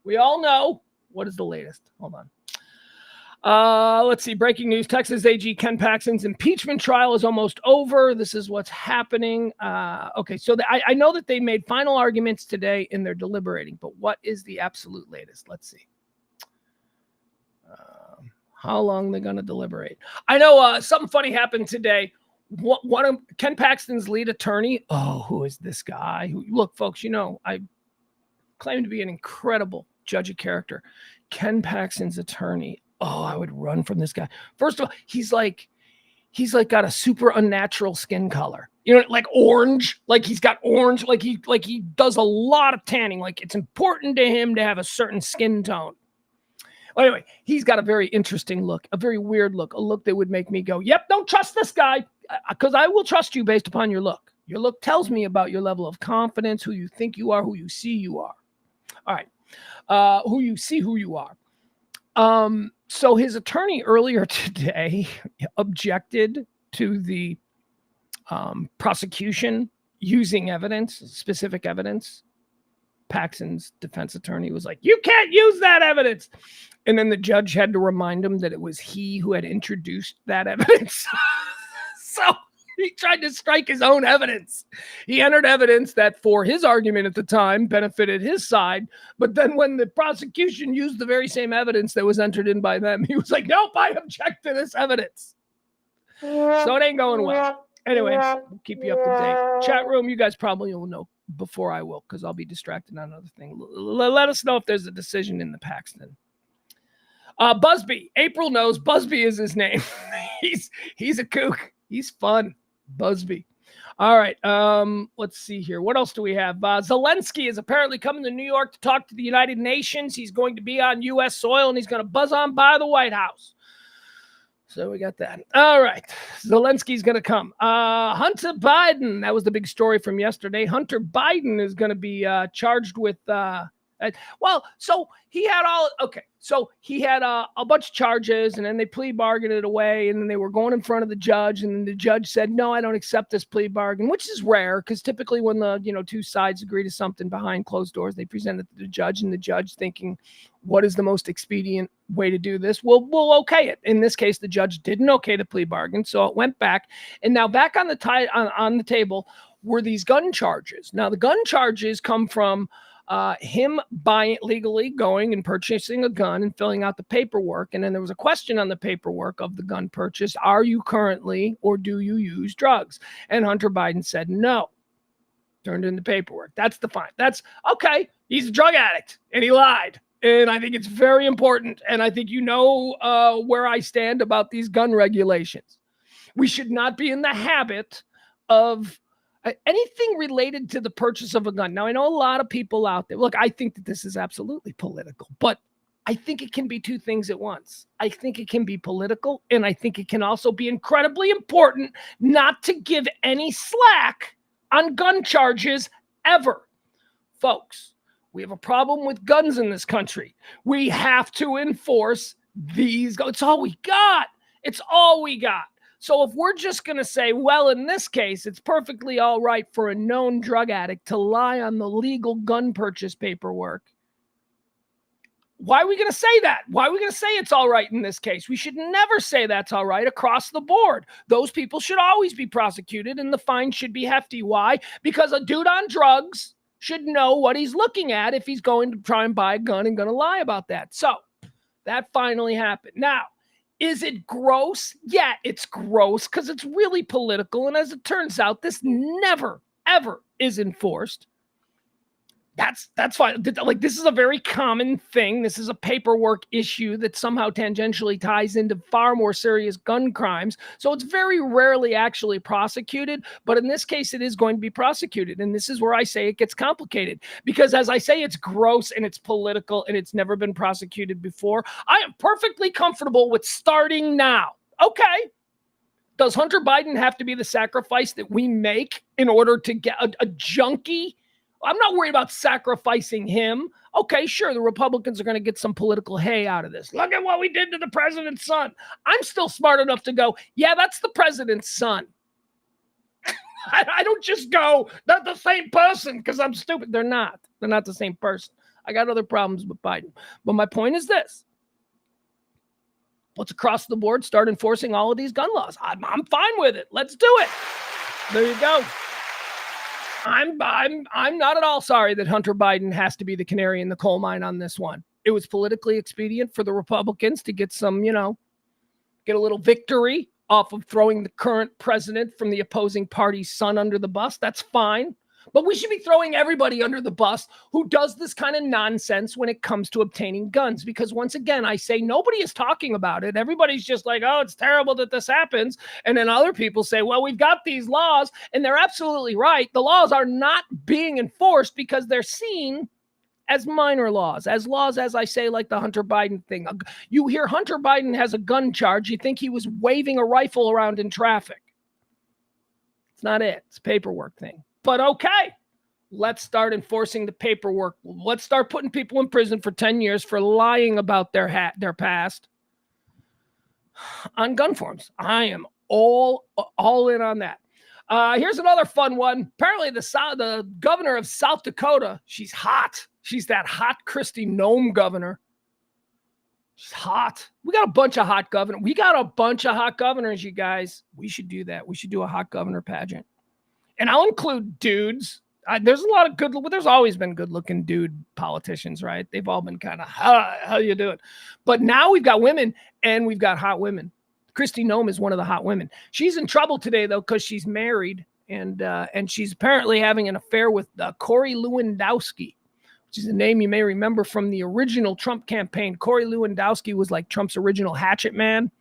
We all know. What is the latest? Hold on. Let's see. Breaking news. Texas AG Ken Paxton's impeachment trial is almost over. This is what's happening. Okay, so I know that they made final arguments today and they're deliberating, but what is the absolute latest? Let's see. How long they're going to deliberate. I know something funny happened today. One of Ken Paxton's lead attorney. Oh, who is this guy? Look, folks, I claim to be an incredible judge of character. Ken Paxton's attorney. Oh, I would run from this guy. First of all, he's like got a super unnatural skin color. Like orange. Like he's got orange. Like he does a lot of tanning. Like it's important to him to have a certain skin tone. Anyway, he's got a very interesting look, a very weird look, a look that would make me go, yep, don't trust this guy, because I will trust you based upon your look. Your look tells me about your level of confidence, who you think you are, who you see you are. All right, who you see who you are. So his attorney earlier today objected to the prosecution using evidence, specific evidence. Paxton's defense attorney was like, you can't use that evidence. And then the judge had to remind him that it was he who had introduced that evidence. So he tried to strike his own evidence. He entered evidence that for his argument at the time benefited his side. But then when the prosecution used the very same evidence that was entered in by them, he was like, nope, I object to this evidence. So it ain't going well. Anyway, we'll keep you up to date. Chat room, you guys probably will know before I will, because I'll be distracted on another thing. Let us know if there's a decision in the Paxton. Busby. April knows Busby is his name. He's a kook. He's fun. Busby. All right. Let's see here. What else do we have? Zelensky is apparently coming to New York to talk to the United Nations. He's going to be on U.S. soil, and he's going to buzz on by the White House. So we got that. All right. Zelensky's going to come. Hunter Biden. That was the big story from yesterday. Hunter Biden is going to be charged with so he had a bunch of charges, and then they plea bargained it away, and then they were going in front of the judge, and then the judge said, no, I don't accept this plea bargain, which is rare, because typically when the two sides agree to something behind closed doors, they present it to the judge, and the judge thinking, what is the most expedient way to do this? We'll okay it. In this case, the judge didn't okay the plea bargain, so it went back, and now back on the table. were these gun charges. Now, the gun charges come from him buying legally, going and purchasing a gun and filling out the paperwork. And then there was a question on the paperwork of the gun purchase. Are you currently or do you use drugs? And Hunter Biden said no. Turned in the paperwork. That's the fine. That's okay. He's a drug addict and he lied. And I think it's very important. And I think you know where I stand about these gun regulations. We should not be in the habit of anything related to the purchase of a gun. Now, I know a lot of people out there. Look, I think that this is absolutely political, but I think it can be two things at once. I think it can be political, and I think it can also be incredibly important not to give any slack on gun charges ever. Folks, we have a problem with guns in this country. We have to enforce these. It's all we got. It's all we got. So if we're just going to say, well, in this case, it's perfectly all right for a known drug addict to lie on the legal gun purchase paperwork, why are we going to say that? Why are we going to say it's all right in this case? We should never say that's all right across the board. Those people should always be prosecuted and the fine should be hefty. Why? Because a dude on drugs should know what he's looking at if he's going to try and buy a gun and going to lie about that. So that finally happened. Now, is it gross? Yeah, it's gross because it's really political. And as it turns out, this never, ever is enforced. That's fine. Like, this is a very common thing. This is a paperwork issue that somehow tangentially ties into far more serious gun crimes. So it's very rarely actually prosecuted. But in this case, it is going to be prosecuted. And this is where I say it gets complicated. Because as I say, it's gross and it's political and it's never been prosecuted before. I am perfectly comfortable with starting now. Okay. Does Hunter Biden have to be the sacrifice that we make in order to get a junkie? I'm not worried about sacrificing him. Okay, sure, the Republicans are going to get some political hay out of this. Look at what we did to the president's son. I'm still smart enough to go, yeah, that's the president's son. I don't just go, not the same person because I'm stupid. They're not. They're not the same person. I got other problems with Biden. But my point is this. Let's across the board start enforcing all of these gun laws. I'm fine with it. Let's do it. There you go. I'm not at all sorry that Hunter Biden has to be the canary in the coal mine on this one. It was politically expedient for the Republicans to get some, get a little victory off of throwing the current president from the opposing party's son under the bus. That's fine. But we should be throwing everybody under the bus who does this kind of nonsense when it comes to obtaining guns. Because once again, I say nobody is talking about it. Everybody's just like, oh, it's terrible that this happens. And then other people say, well, we've got these laws. And they're absolutely right. The laws are not being enforced because they're seen as minor laws, as I say, like the Hunter Biden thing. You hear Hunter Biden has a gun charge. You think he was waving a rifle around in traffic. It's not it. It's a paperwork thing. But okay, let's start enforcing the paperwork. Let's start putting people in prison for 10 years for lying about their past on gun forms. I am all in on that. Here's another fun one. Apparently the governor of South Dakota, she's hot. She's that hot Kristi Noem governor. She's hot. We got a bunch of hot governors. We got a bunch of hot governors, you guys. We should do that. We should do a hot governor pageant. And I'll include dudes. There's a lot of there's always been good-looking dude politicians, right? They've all been kind of, how you doing? But now we've got women, and we've got hot women. Kristi Noem is one of the hot women. She's in trouble today, though, because she's married, and she's apparently having an affair with Corey Lewandowski, which is a name you may remember from the original Trump campaign. Corey Lewandowski was like Trump's original hatchet man.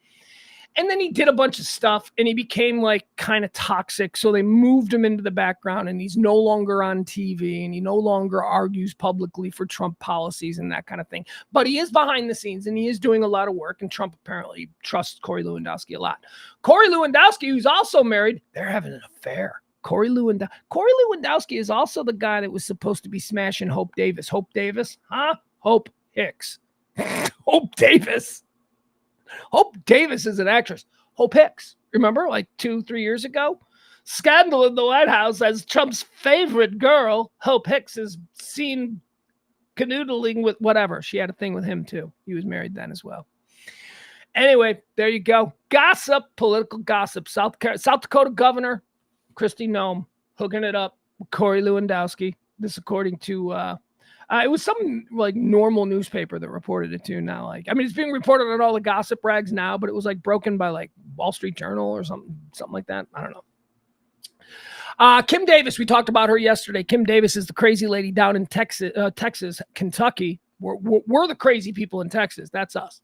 And then he did a bunch of stuff and he became like kind of toxic. So they moved him into the background and he's no longer on TV and he no longer argues publicly for Trump policies and that kind of thing. But he is behind the scenes and he is doing a lot of work. And Trump apparently trusts Corey Lewandowski a lot. Corey Lewandowski, who's also married, they're having an affair. Corey Lewandowski is also the guy that was supposed to be smashing Hope Davis. Hope Davis? Huh? Hope Hicks. Hope Davis. Hope Davis is an actress. Hope Hicks, remember, like 2-3 years ago? Scandal in the White House as Trump's favorite girl. Hope Hicks is seen canoodling with whatever. She had a thing with him, too. He was married then as well. Anyway, there you go. Gossip, political gossip. South Dakota governor, Kristi Noem. hooking it up with Corey Lewandowski. This according to it was some like normal newspaper that reported it too. Now, like, I mean, it's being reported on all the gossip rags now, but it was like broken by like Wall Street Journal or something like that. I don't know. Kim Davis, we talked about her yesterday. Kim Davis is the crazy lady down in Texas, Kentucky. We're the crazy people in Texas. That's us.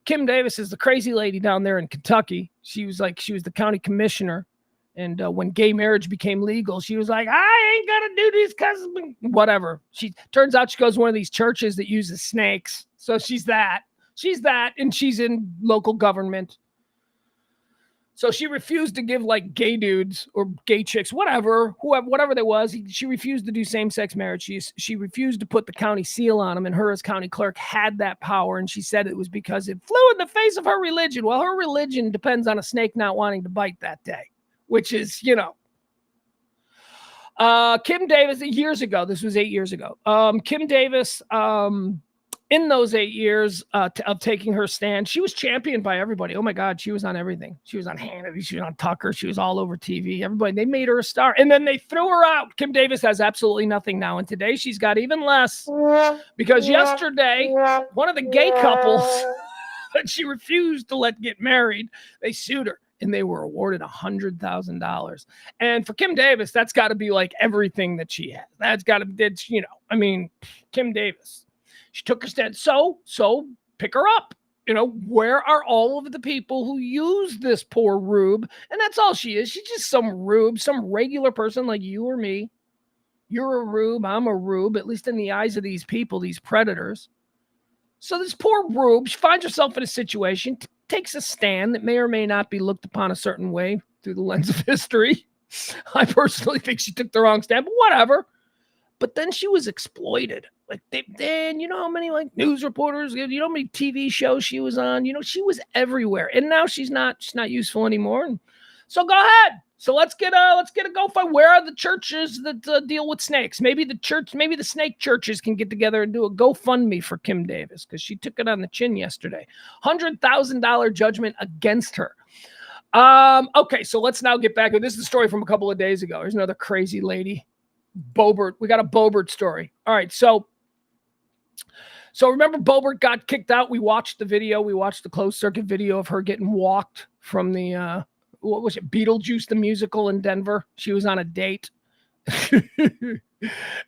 Kim Davis is the crazy lady down there in Kentucky. She was the county commissioner. And when gay marriage became legal, she was like, I ain't going to do this because whatever. She turns out she goes to one of these churches that uses snakes. So she's that. And she's in local government. So she refused to give like gay dudes or gay chicks, whatever there was. She refused to do same-sex marriage. She refused to put the county seal on them. And her as county clerk had that power. And she said it was because it flew in the face of her religion. Well, her religion depends on a snake not wanting to bite that day. Which is, Kim Davis, years ago, this was 8 years ago. Kim Davis, in those 8 years of taking her stand, she was championed by everybody. Oh my God, she was on everything. She was on Hannity, she was on Tucker, she was all over TV. Everybody, they made her a star. And then they threw her out. Kim Davis has absolutely nothing now. And today she's got even less. Because yesterday, one of the gay couples that she refused to let get married, they sued her. And they were awarded $100,000. And for Kim Davis, that's got to be like everything that she has. That's got to be, Kim Davis. She took her stand. So pick her up. Where are all of the people who use this poor rube? And that's all she is. She's just some rube, some regular person like you or me. You're a rube. I'm a rube, at least in the eyes of these people, these predators. So this poor rube, she finds herself in a situation, takes a stand that may or may not be looked upon a certain way through the lens of history. I personally think she took the wrong stand, but whatever. But then she was exploited. Like, then you know how many like news reporters, you know how many TV shows she was on? She was everywhere. And now she's not useful anymore. And so go ahead. So let's get a GoFundMe. Where are the churches that deal with snakes? Maybe the snake churches can get together and do a GoFundMe for Kim Davis because she took it on the chin yesterday. $100,000 judgment against her. Okay, so let's now get back. This is a story from a couple of days ago. Here's another crazy lady. Boebert. We got a Boebert story. All right, so remember Boebert got kicked out. We watched the video. We watched the closed circuit video of her getting walked from the what was it? Beetlejuice the musical in Denver. She was on a date.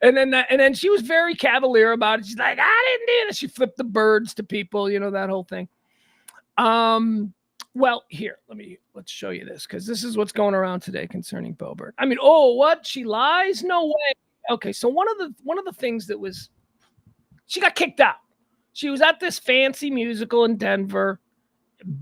and then she was very cavalier about it. She's like, I didn't do it. She flipped the birds to people, that whole thing. Well, here, let's show you this because this is what's going around today concerning Boebert. I mean, what? She lies? No way. Okay, so one of the things that was, she got kicked out. She was at this fancy musical in Denver.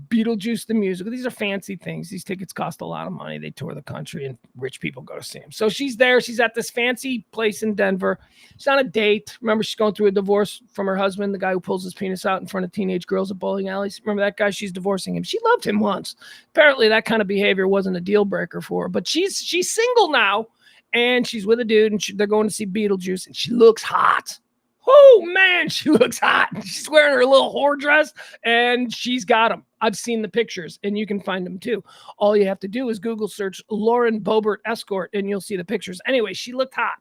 Beetlejuice the musical. These are fancy things. These tickets cost a lot of money. They tour the country and rich people go to see them. So she's there. She's at this fancy place in Denver. She's on a date. Remember, she's going through a divorce from her husband, the guy who pulls his penis out in front of teenage girls at bowling alleys. Remember that guy? She's divorcing him. She loved him once. Apparently that kind of behavior wasn't a deal breaker for her, but she's single now and she's with a dude and they're going to see Beetlejuice and she looks hot. Oh, man, she looks hot. She's wearing her little whore dress, and she's got them. I've seen the pictures, and you can find them, too. All you have to do is Google search Lauren Boebert escort, and you'll see the pictures. Anyway, she looked hot.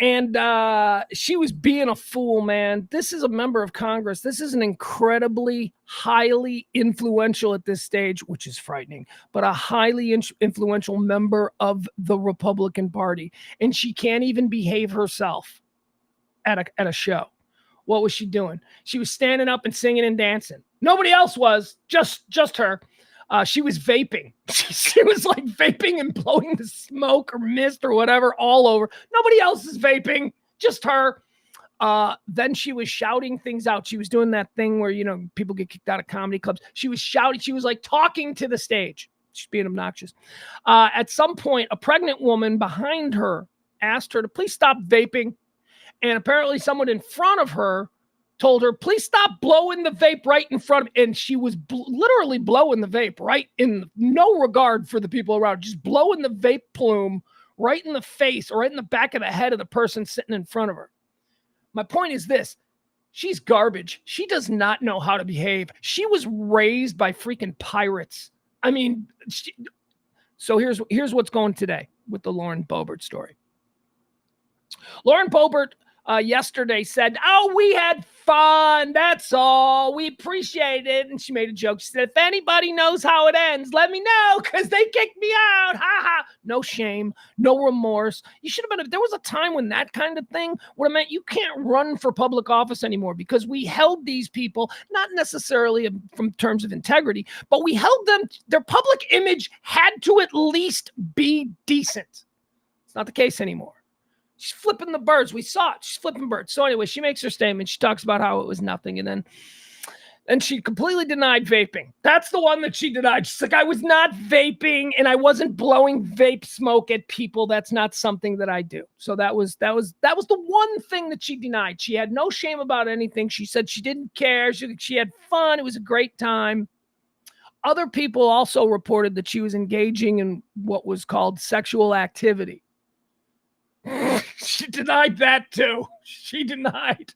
And she was being a fool, man. This is a member of Congress. This is an incredibly highly influential at this stage, which is frightening, but a highly influential member of the Republican Party. And she can't even behave herself at a show. What was she doing? She was standing up and singing and dancing. Nobody else was, just her. She was vaping. She was like vaping and blowing the smoke or mist or whatever all over. Nobody else is vaping, just her. Then she was shouting things out. She was doing that thing where, people get kicked out of comedy clubs. She was shouting. She was like talking to the stage. She's being obnoxious. At some point, a pregnant woman behind her asked her to please stop vaping. And apparently someone in front of her told her, please stop blowing the vape right in front of me. And she was literally blowing the vape right in no regard for the people around, just blowing the vape plume right in the face or right in the back of the head of the person sitting in front of her. My point is this. She's garbage. She does not know how to behave. She was raised by freaking pirates. I mean, So here's what's going today with the Lauren Boebert story. Lauren Boebert yesterday said, "Oh, we had fun. That's all. We appreciate it." And she made a joke. She said, "If anybody knows how it ends, let me know because they kicked me out." Ha ha. No shame, no remorse. You should have been. There was a time when that kind of thing would have meant you can't run for public office anymore because we held these people, not necessarily from terms of integrity, but we held them. Their public image had to at least be decent. It's not the case anymore. She's flipping the birds. We saw it. She's flipping birds. So anyway, she makes her statement. She talks about how it was nothing. And then she completely denied vaping. That's the one that she denied. She's like, I was not vaping and I wasn't blowing vape smoke at people. That's not something that I do. So that was the one thing that she denied. She had no shame about anything. She said she didn't care. She had fun. It was a great time. Other people also reported that she was engaging in what was called sexual activity. She denied that too. She denied.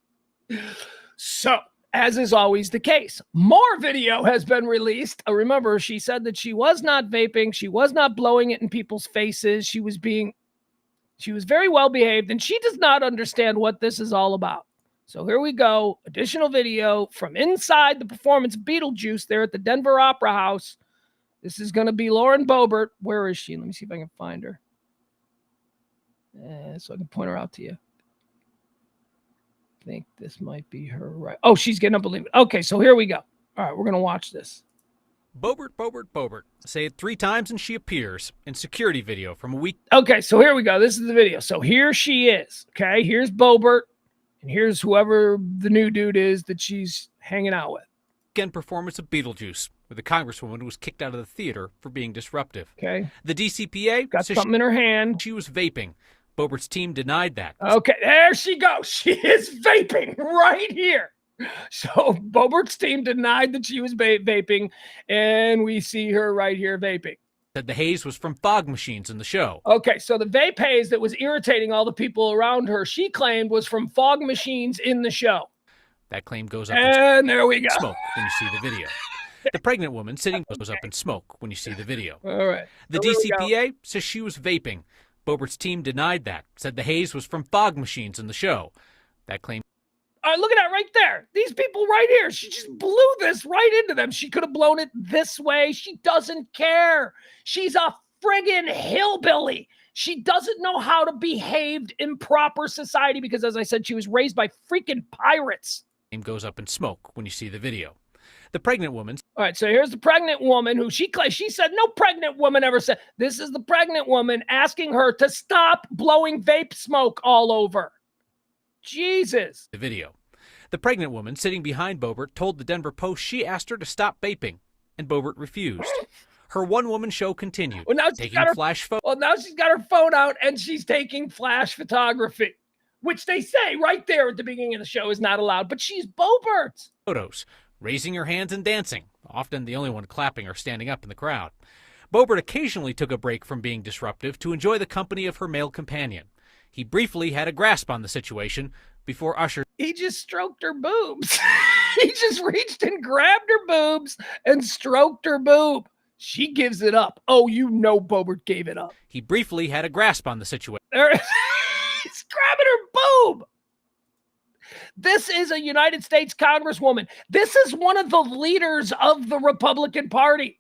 So, as is always the case, more video has been released. Remember, she said that she was not vaping. She was not blowing it in people's faces. She was very well behaved, and she does not understand what this is all about. So here we go. Additional video from inside the performance Beetlejuice there at the Denver Opera House. This is going to be Lauren Boebert. Where is she? Let me see if I can find her. So I can point her out to you. I think this might be her, right? Oh, she's getting up and leaving. Okay, so here we go. All right, we're going to watch this. Boebert. Say it 3 times and she appears in security video from a week. Okay, so here we go. This is the video. So here she is. Okay, here's Boebert, and here's whoever the new dude is that she's hanging out with. Weekend performance of Beetlejuice, where the congresswoman was kicked out of the theater for being disruptive. Okay. The DCPA got something in her hand. She was vaping. Boebert's team denied that. Okay, there she goes. She is vaping right here. So Boebert's team denied that she was vaping, and we see her right here vaping. Said the haze was from fog machines in the show. Okay, so the vape haze that was irritating all the people around her, she claimed was from fog machines in the show. That claim goes up and there we go. Smoke when you see the video. The pregnant woman sitting goes up in smoke when you see the video. All right. The DCPA says she was vaping. Boebert's team denied that, said the haze was from fog machines in the show. That claim. All right, look at that right there. These people right here. She just blew this right into them. She could have blown it this way. She doesn't care. She's a friggin' hillbilly. She doesn't know how to behave in proper society because, as I said, she was raised by freaking pirates. Name goes up in smoke when you see the video. The pregnant woman. All right, so here's the pregnant woman who she said no pregnant woman ever said. This is the pregnant woman asking her to stop blowing vape smoke all over. Jesus. The video. The pregnant woman sitting behind Boebert told the Denver Post she asked her to stop vaping, and Boebert refused. Her one-woman show continued. Well, now taking flash photos. Well, now she's got her phone out and she's taking flash photography, which they say right there at the beginning of the show is not allowed. But she's Boebert. Photos. Raising her hands and dancing, often the only one clapping or standing up in the crowd. Boebert occasionally took a break from being disruptive to enjoy the company of her male companion. He briefly had a grasp on the situation before Usher. He just stroked her boobs. He just reached and grabbed her boobs and stroked her boob. She gives it up. Oh, you know Boebert gave it up. He briefly had a grasp on the situation. He's grabbing her boob. This is a United States Congresswoman. This is one of the leaders of the Republican Party.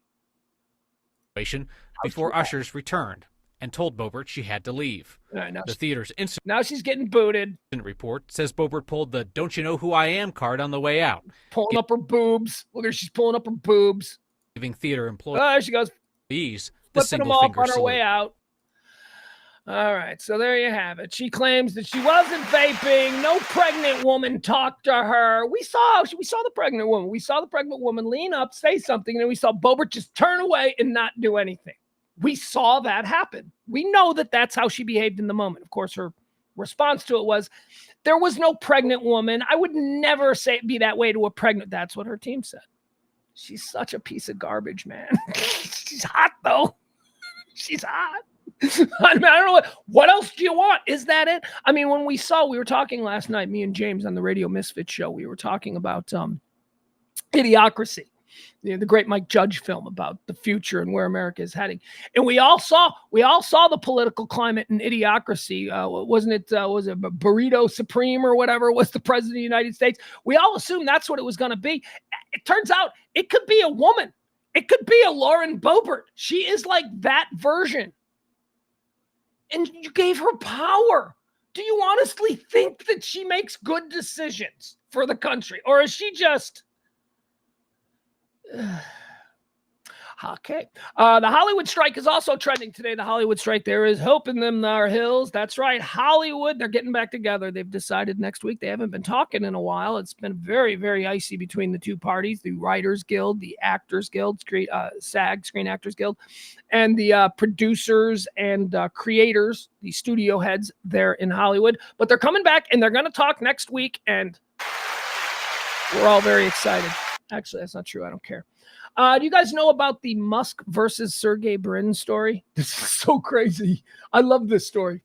Before Ushers returned and told Boebert she had to leave. Right, the theater's instant. Now she's getting booted. Report says Boebert pulled the "Don't you know who I am" card on the way out. Pulling up her boobs. Look at her, she's pulling up her boobs. Giving theater employees. There she goes. The flipping them off on her way out. All right, so there you have it. She claims that she wasn't vaping. No pregnant woman talked to her. We saw the pregnant woman. We saw the pregnant woman lean up, say something, and then we saw Boebert just turn away and not do anything. We saw that happen. We know that that's how she behaved in the moment. Of course, her response to it was, there was no pregnant woman. I would never be that way to a pregnant. That's what her team said. She's such a piece of garbage, man. She's hot, though. She's hot. I mean, I don't know what else do you want? Is that it? I mean, when we were talking last night, me and James on the Radio Misfit show, we were talking about Idiocracy. the great Mike Judge film about the future and where America is heading. And we all saw the political climate and idiocracy. Wasn't it? Was it Burrito Supreme or whatever was the president of the United States? We all assumed that's what it was going to be. It turns out it could be a woman. It could be a Lauren Boebert. She is like that version. And you gave her power. Do you honestly think that she makes good decisions for the country? Or is she just... Okay. The Hollywood strike is also trending today. The Hollywood strike. There is hope in them, our hills. That's right. Hollywood, they're getting back together. They've decided next week. They haven't been talking in a while. It's been very, very icy between the two parties, the Writers Guild, the Actors Guild, SAG, Screen Actors Guild, and the producers and creators, the studio heads there in Hollywood. But they're coming back, and they're going to talk next week, and we're all very excited. Actually, that's not true. I don't care. Do you guys know about the Musk versus Sergey Brin story? This is so crazy. I love this story.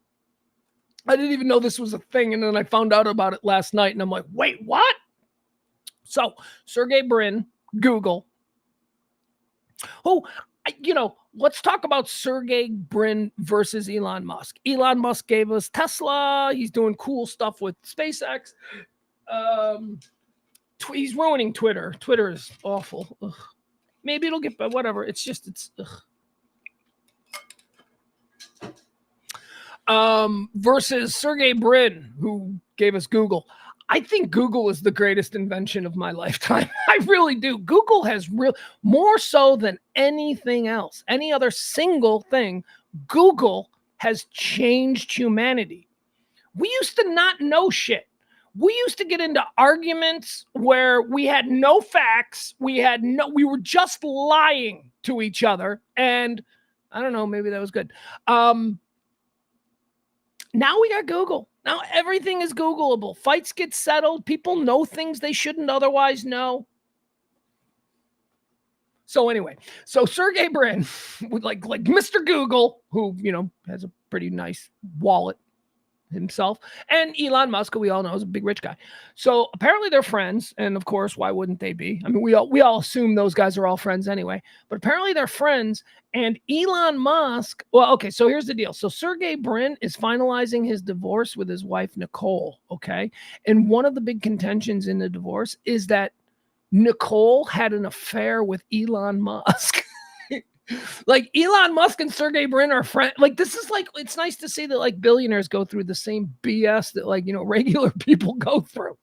I didn't even know this was a thing, and then I found out about it last night, and I'm like, wait, what? So, Sergey Brin, Google. Let's talk about Sergey Brin versus Elon Musk. Elon Musk gave us Tesla. He's doing cool stuff with SpaceX. He's ruining Twitter. Twitter is awful. Ugh. Maybe it'll get, but whatever. It's versus Sergey Brin, who gave us Google. I think Google is the greatest invention of my lifetime. I really do. Google has more so than anything else, any other single thing. Google has changed humanity. We used to not know shit. We used to get into arguments where we had no facts. We were just lying to each other. And I don't know, maybe that was good. Now we got Google. Now everything is Googleable. Fights get settled. People know things they shouldn't otherwise know. So anyway, Sergey Brin, like Mr. Google, who, has a pretty nice wallet himself, and Elon Musk, who we all know is a big rich guy. So apparently they're friends, and of course, why wouldn't they be? I mean, we all assume those guys are all friends anyway, but apparently they're friends. And Elon Musk, well, okay, so here's the deal. So Sergey Brin is finalizing his divorce with his wife Nicole, okay? And one of the big contentions in the divorce is that Nicole had an affair with Elon Musk. Like Elon Musk and Sergey Brin are friends. Like, this is like, it's nice to see that like billionaires go through the same BS that like, regular people go through.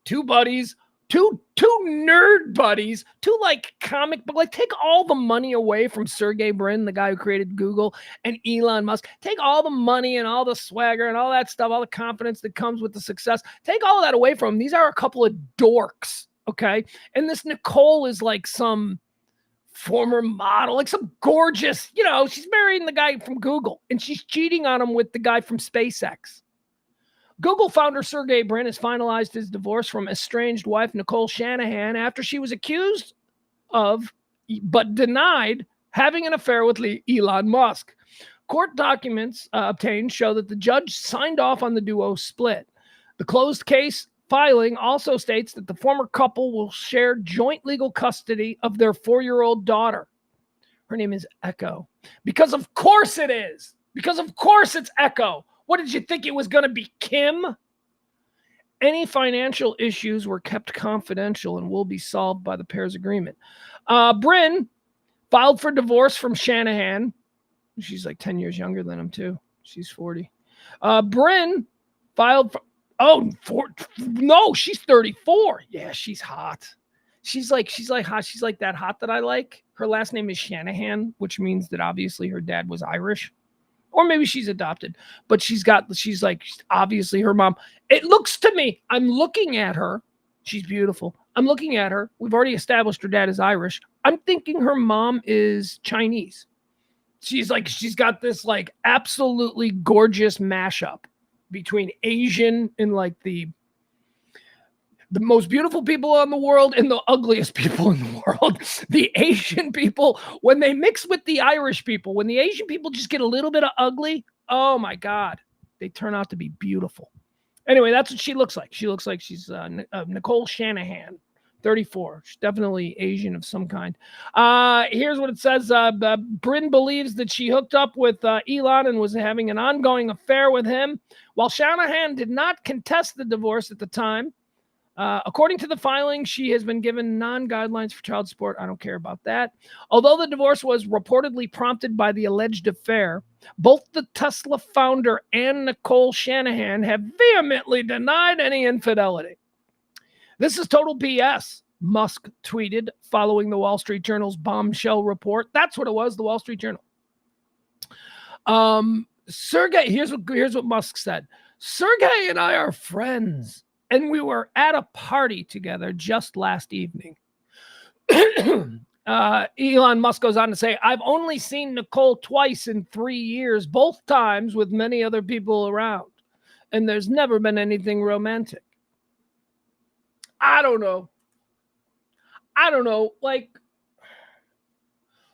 Two buddies, two nerd buddies, two like comic book, like take all the money away from Sergey Brin, the guy who created Google, and Elon Musk. Take all the money and all the swagger and all that stuff, all the confidence that comes with the success. Take all of that away from them. These are a couple of dorks. Okay. And this Nicole is like some former model, like some gorgeous, she's marrying the guy from Google, and she's cheating on him with the guy from SpaceX. Google founder Sergey Brin has finalized his divorce from estranged wife Nicole Shanahan after she was accused of, but denied, having an affair with Elon Musk. Court documents obtained show that the judge signed off on the duo's split. The closed case filing also states that the former couple will share joint legal custody of their 4-year-old daughter. Her name is Echo. Because of course it is. Because of course it's Echo. What did you think it was going to be, Kim? Any financial issues were kept confidential and will be solved by the pair's agreement. Brin filed for divorce from Shanahan. She's like 10 years younger than him too. She's 40. Brin filed for... no, she's 34. Yeah, she's hot. She's like hot. She's like that hot that I like. Her last name is Shanahan, which means that obviously her dad was Irish, or maybe she's adopted. But she's like obviously her mom. It looks to me, I'm looking at her. She's beautiful. I'm looking at her. We've already established her dad is Irish. I'm thinking her mom is Chinese. She's got this like absolutely gorgeous mashup between Asian and like the most beautiful people in the world and the ugliest people in the world. The Asian people, when they mix with the Irish people, when the Asian people just get a little bit of ugly, oh my God, they turn out to be beautiful. Anyway, that's what she looks like. She looks like she's Nicole Shanahan, 34. She's definitely Asian of some kind. Here's what it says. Bryn believes that she hooked up with Elon and was having an ongoing affair with him. While Shanahan did not contest the divorce at the time, according to the filing, she has been given non-guidelines for child support. I don't care about that. Although the divorce was reportedly prompted by the alleged affair, both the Tesla founder and Nicole Shanahan have vehemently denied any infidelity. This is total BS, Musk tweeted following the Wall Street Journal's bombshell report. That's what it was, the Wall Street Journal. Sergey, here's what Musk said. Sergey and I are friends, and we were at a party together just last evening. Elon Musk goes on to say, I've only seen Nicole twice in 3 years, both times with many other people around, and there's never been anything romantic. I don't know.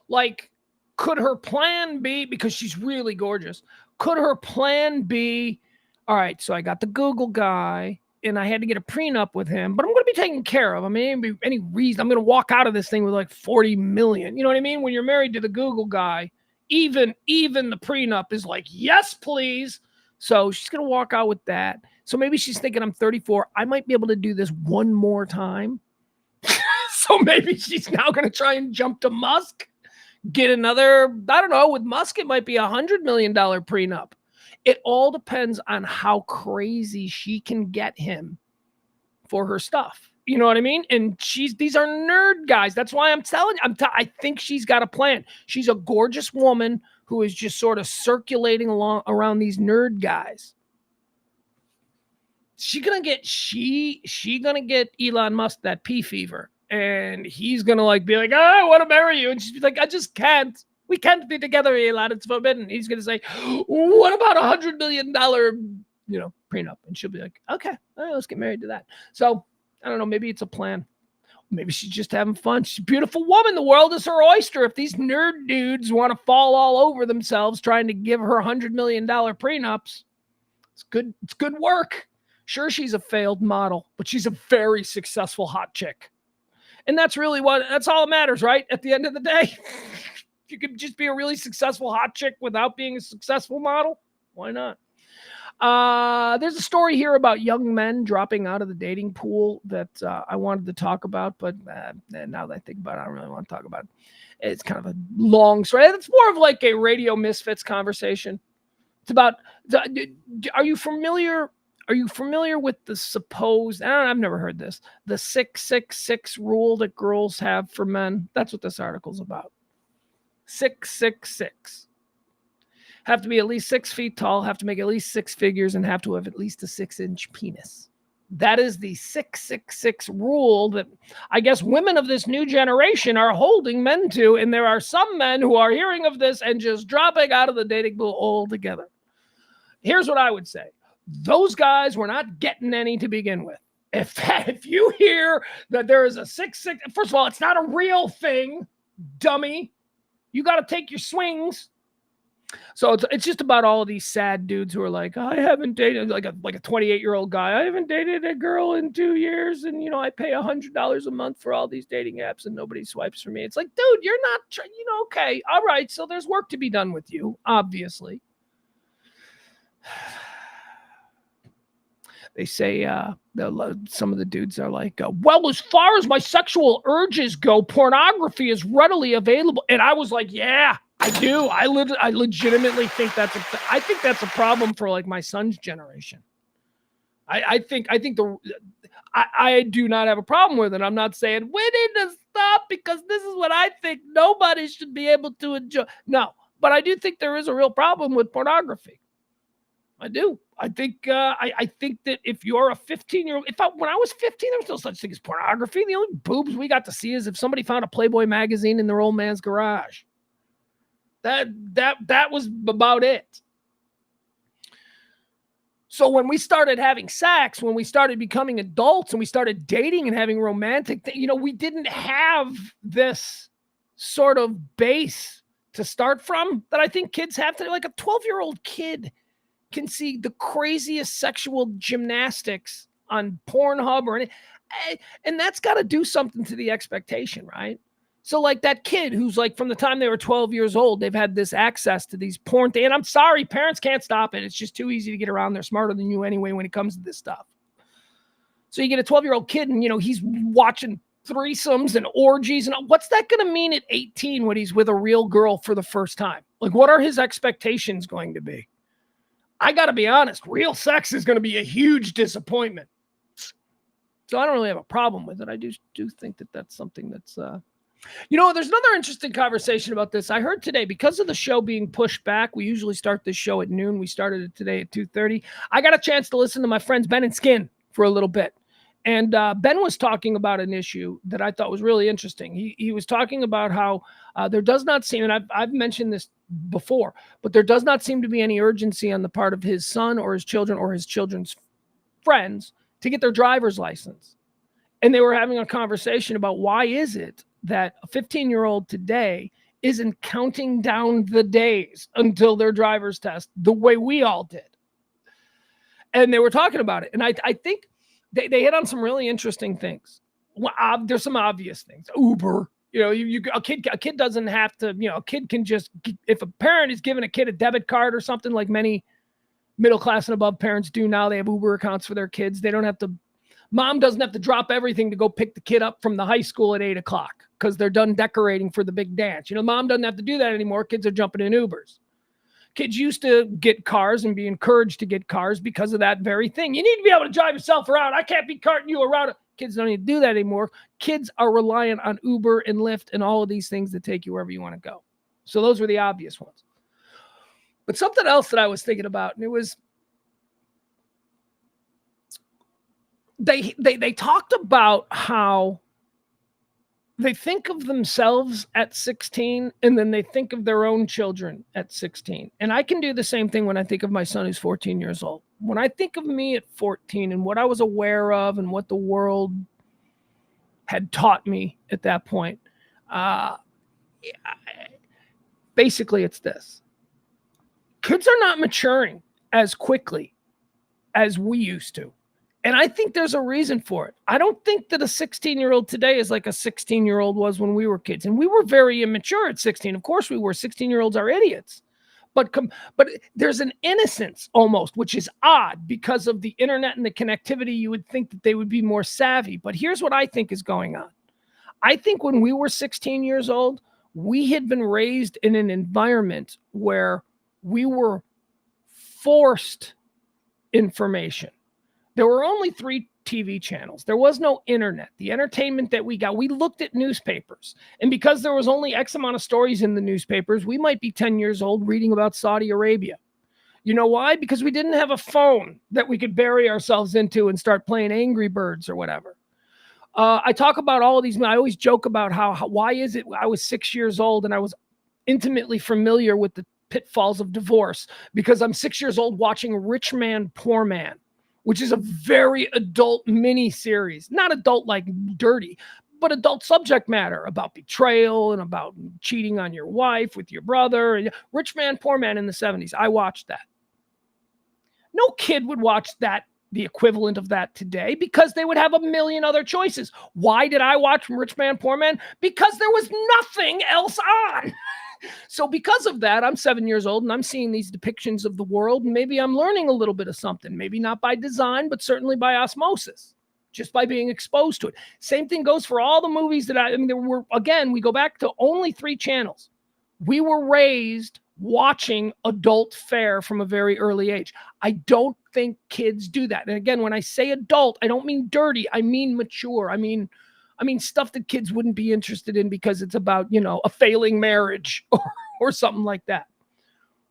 Like, could her plan be, because she's really gorgeous, could her plan be, all right, so I got the Google guy, and I had to get a prenup with him, but I'm going to be taken care of. I mean, any reason, I'm going to walk out of this thing with like 40 million. You know what I mean? When you're married to the Google guy, even the prenup is like, yes, please. So she's going to walk out with that. So maybe she's thinking, I'm 34. I might be able to do this one more time. So maybe she's now going to try and jump to Musk, get another, I don't know, with Musk, it might be $100 million prenup. It all depends on how crazy she can get him for her stuff. You know what I mean? And these are nerd guys. That's why I'm telling you, I think she's got a plan. She's a gorgeous woman who is just sort of circulating around these nerd guys. She gonna get Elon Musk that pea fever, and he's gonna be like, I want to marry you, and she's like, I just can't. We can't be together, Elon. It's forbidden. He's gonna say, what about $100 million, prenup? And she'll be like, okay, all right, let's get married to that. So I don't know. Maybe it's a plan. Maybe she's just having fun. She's a beautiful woman. The world is her oyster. If these nerd dudes want to fall all over themselves trying to give her $100 million prenups, it's good. It's good work. Sure, she's a failed model, but she's a very successful hot chick. And that's all that matters, right? At the end of the day, you could just be a really successful hot chick without being a successful model. Why not? There's a story here about young men dropping out of the dating pool that I wanted to talk about, but now that I think about it, I don't really want to talk about it. It's kind of a long story. It's more of like a Radio Misfits conversation. It's about, are you familiar with the supposed, I've never heard this, the 666 rule that girls have for men? That's what this article's about. 666. Have to be at least 6 feet tall, have to make at least 6 figures, and have to have at least a 6-inch penis. That is the 666 rule that I guess women of this new generation are holding men to. And there are some men who are hearing of this and just dropping out of the dating pool altogether. Here's what I would say. Those guys were not getting any to begin with. If you hear that there is a 666, first of all, it's not a real thing, dummy. You got to take your swings. So it's just about all of these sad dudes who are like, I haven't dated, like a 28-year-old guy. I haven't dated a girl in 2 years, and I pay $100 a month for all these dating apps, and nobody swipes for me. It's like, dude, you're not, okay, all right. So there's work to be done with you, obviously. They say some of the dudes are like, well, as far as my sexual urges go, pornography is readily available. And I was like, yeah, I do. I legitimately think I think that's a problem for like my son's generation. I do not have a problem with it. I'm not saying we need to stop because this is what I think nobody should be able to enjoy. No, but I do think there is a real problem with pornography. I do. I think that if you're a 15-year-old, when I was 15, there was no such thing as pornography. The only boobs we got to see is if somebody found a Playboy magazine in their old man's garage. That was about it. So when we started having sex, when we started becoming adults and we started dating and having romantic, we didn't have this sort of base to start from that I think kids have today. Like a 12-year-old kid can see the craziest sexual gymnastics on Pornhub or anything. And that's got to do something to the expectation, right? So like that kid who's like from the time they were 12 years old, they've had this access to these porn things. And I'm sorry, parents can't stop it. It's just too easy to get around. They're smarter than you anyway when it comes to this stuff. So you get a 12-year-old kid and, he's watching threesomes and orgies. And what's that going to mean at 18 when he's with a real girl for the first time? Like, what are his expectations going to be? I got to be honest, real sex is going to be a huge disappointment. So I don't really have a problem with it. I do think that that's something that's, there's another interesting conversation about this. I heard today, because of the show being pushed back, we usually start this show at noon. We started it today at 2:30. I got a chance to listen to my friends Ben and Skin for a little bit. And Ben was talking about an issue that I thought was really interesting. He was talking about how there does not seem, and I've mentioned this before, but there does not seem to be any urgency on the part of his son or his children or his children's friends to get their driver's license. And they were having a conversation about why is it that a 15-year-old today isn't counting down the days until their driver's test the way we all did. And they were talking about it. And I think they hit on some really interesting things. Well, there's some obvious things. Uber, a kid doesn't have to, a kid can just, if a parent is giving a kid a debit card or something like many middle class and above parents do now, they have Uber accounts for their kids. They don't have to, mom doesn't have to drop everything to go pick the kid up from the high school at 8:00 because they're done decorating for the big dance. Mom doesn't have to do that anymore. Kids are jumping in Ubers. Kids used to get cars and be encouraged to get cars because of that very thing. You need to be able to drive yourself around. I can't be carting you around. Kids don't need to do that anymore. Kids are reliant on Uber and Lyft and all of these things that take you wherever you want to go. So those were the obvious ones. But something else that I was thinking about, and it was, they talked about how they think of themselves at 16 and then they think of their own children at 16. And I can do the same thing when I think of my son who's 14 years old. When I think of me at 14 and what I was aware of and what the world had taught me at that point, basically it's this. Kids are not maturing as quickly as we used to. And I think there's a reason for it. I don't think that a 16-year-old today is like a 16-year-old was when we were kids. And we were very immature at 16. Of course we were. 16-year-olds are idiots. But there's an innocence almost, which is odd because of the internet and the connectivity. You would think that they would be more savvy. But here's what I think is going on. I think when we were 16 years old, we had been raised in an environment where we were forced information. There were only 3 TV channels. There was no internet. The entertainment that we got, we looked at newspapers. And because there was only X amount of stories in the newspapers, we might be 10 years old reading about Saudi Arabia. You know why? Because we didn't have a phone that we could bury ourselves into and start playing Angry Birds or whatever. I talk about all of these. I always joke about how why is it I was 6 years old and I was intimately familiar with the pitfalls of divorce because I'm 6 years old watching Rich Man, Poor Man, which is a very adult mini series, not adult like dirty, but adult subject matter about betrayal and about cheating on your wife with your brother. Rich Man, Poor Man in the 70s. I watched that. No kid would watch that, the equivalent of that today, because they would have a million other choices. Why did I watch Rich Man, Poor Man? Because there was nothing else on. So because of that, I'm 7 years old and I'm seeing these depictions of the world. And maybe I'm learning a little bit of something, maybe not by design, but certainly by osmosis, just by being exposed to it. Same thing goes for all the movies that there were, again, we go back to only 3 channels. We were raised watching adult fare from a very early age. I don't think kids do that. And again, when I say adult, I don't mean dirty. I mean mature. I mean stuff that kids wouldn't be interested in because it's about, a failing marriage or something like that.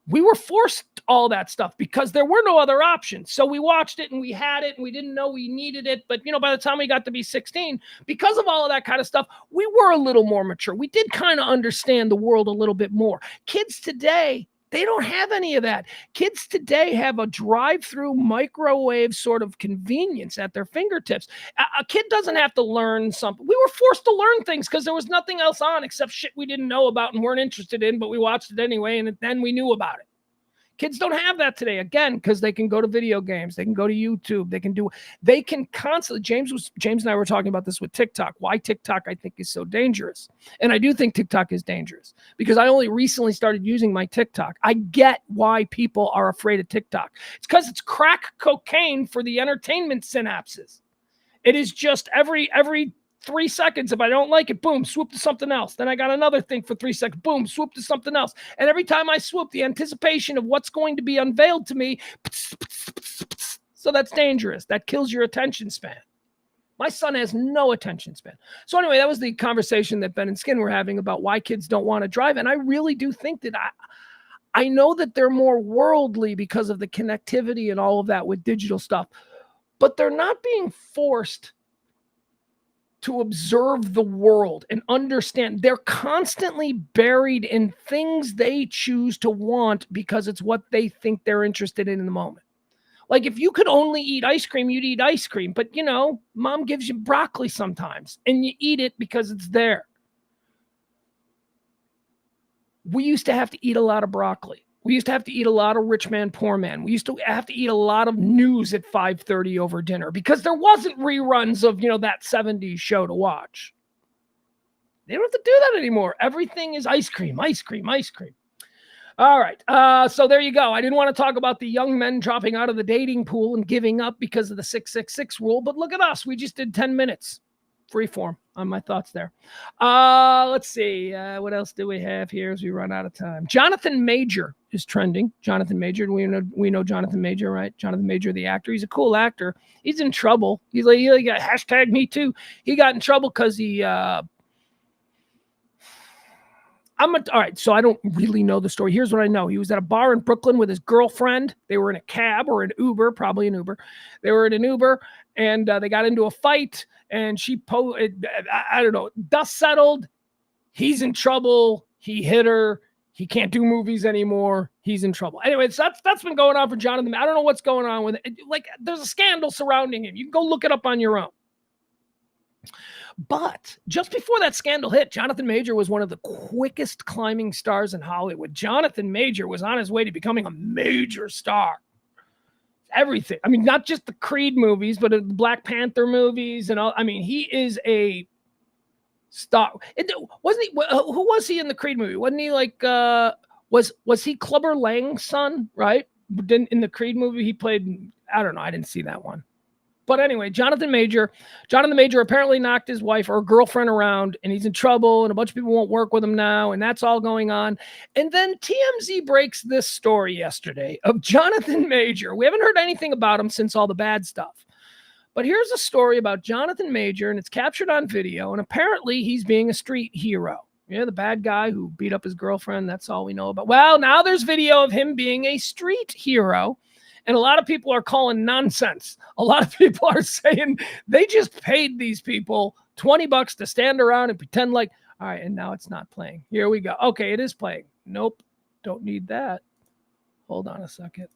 We were forced all that stuff because there were no other options. So we watched it and we had it and we didn't know we needed it. But, by the time we got to be 16, because of all of that kind of stuff, we were a little more mature. We did kind of understand the world a little bit more. Kids today, they don't have any of that. Kids today have a drive-through microwave sort of convenience at their fingertips. A kid doesn't have to learn something. We were forced to learn things because there was nothing else on except shit we didn't know about and weren't interested in, but we watched it anyway, and then we knew about it. Kids don't have that today, again, because they can go to video games, they can go to YouTube, they can constantly, James and I were talking about this with TikTok, why TikTok I think is so dangerous. And I do think TikTok is dangerous because I only recently started using my TikTok. I get why people are afraid of TikTok. It's because it's crack cocaine for the entertainment synapses. It is just every 3 seconds. If I don't like it, boom, swoop to something else. Then I got another thing for 3 seconds, boom, swoop to something else. And every time I swoop, the anticipation of what's going to be unveiled to me. So that's dangerous. That kills your attention span. My son has no attention span. So anyway, that was the conversation that Ben and Skin were having about why kids don't want to drive. And I really do think that I know that they're more worldly because of the connectivity and all of that with digital stuff. But they're not being forced to observe the world and understand. They're constantly buried in things they choose to want because it's what they think they're interested in the moment. Like if you could only eat ice cream, you'd eat ice cream. But, mom gives you broccoli sometimes and you eat it because it's there. We used to have to eat a lot of broccoli. We used to have to eat a lot of rich man, poor man. We used to have to eat a lot of news at 5:30 over dinner because there wasn't reruns of, that 70s show to watch. They don't have to do that anymore. Everything is ice cream, ice cream, ice cream. All right. So there you go. I didn't want to talk about the young men dropping out of the dating pool and giving up because of the 666 rule. But look at us. We just did 10 minutes. Freeform on my thoughts there. Let's see. What else do we have here as we run out of time? Jonathan Major is trending. Jonathan Major. We know Jonathan Major, right? Jonathan Major, the actor. He's a cool actor. He's in trouble. He got hashtag me too. He got in trouble because he all right, so I don't really know the story. Here's what I know. He was at a bar in Brooklyn with his girlfriend. They were in a cab or an Uber, probably an Uber. They were in an Uber, and they got into a fight, and I don't know, dust settled. He's in trouble. He hit her. He can't do movies anymore. He's in trouble. Anyway, so that's been going on for Jonathan. I don't know what's going on with it. Like, there's a scandal surrounding him. You can go look it up on your own. But just before that scandal hit, Jonathan Major was one of the quickest climbing stars in Hollywood. Jonathan Major was on his way to becoming a major star. Everything. I mean, not just the Creed movies, but the Black Panther movies and all. I mean, he is a star. Wasn't he? Who was he in the Creed movie? Wasn't he like? Was he Clubber Lang's son? Right? In the Creed movie, he played. I don't know. I didn't see that one. But anyway, Jonathan Major apparently knocked his wife or girlfriend around, and he's in trouble, and a bunch of people won't work with him now, and that's all going on. And then TMZ breaks this story yesterday of Jonathan Major. We haven't heard anything about him since all the bad stuff. But here's a story about Jonathan Major, and it's captured on video, and apparently he's being a street hero. The bad guy who beat up his girlfriend, that's all we know about. Well, now there's video of him being a street hero. And a lot of people are calling nonsense. A lot of people are saying they just paid these people $20 to stand around and pretend like, all right, and now it's not playing. Here we go. Okay, it is playing. Nope, don't need that. Hold on a second.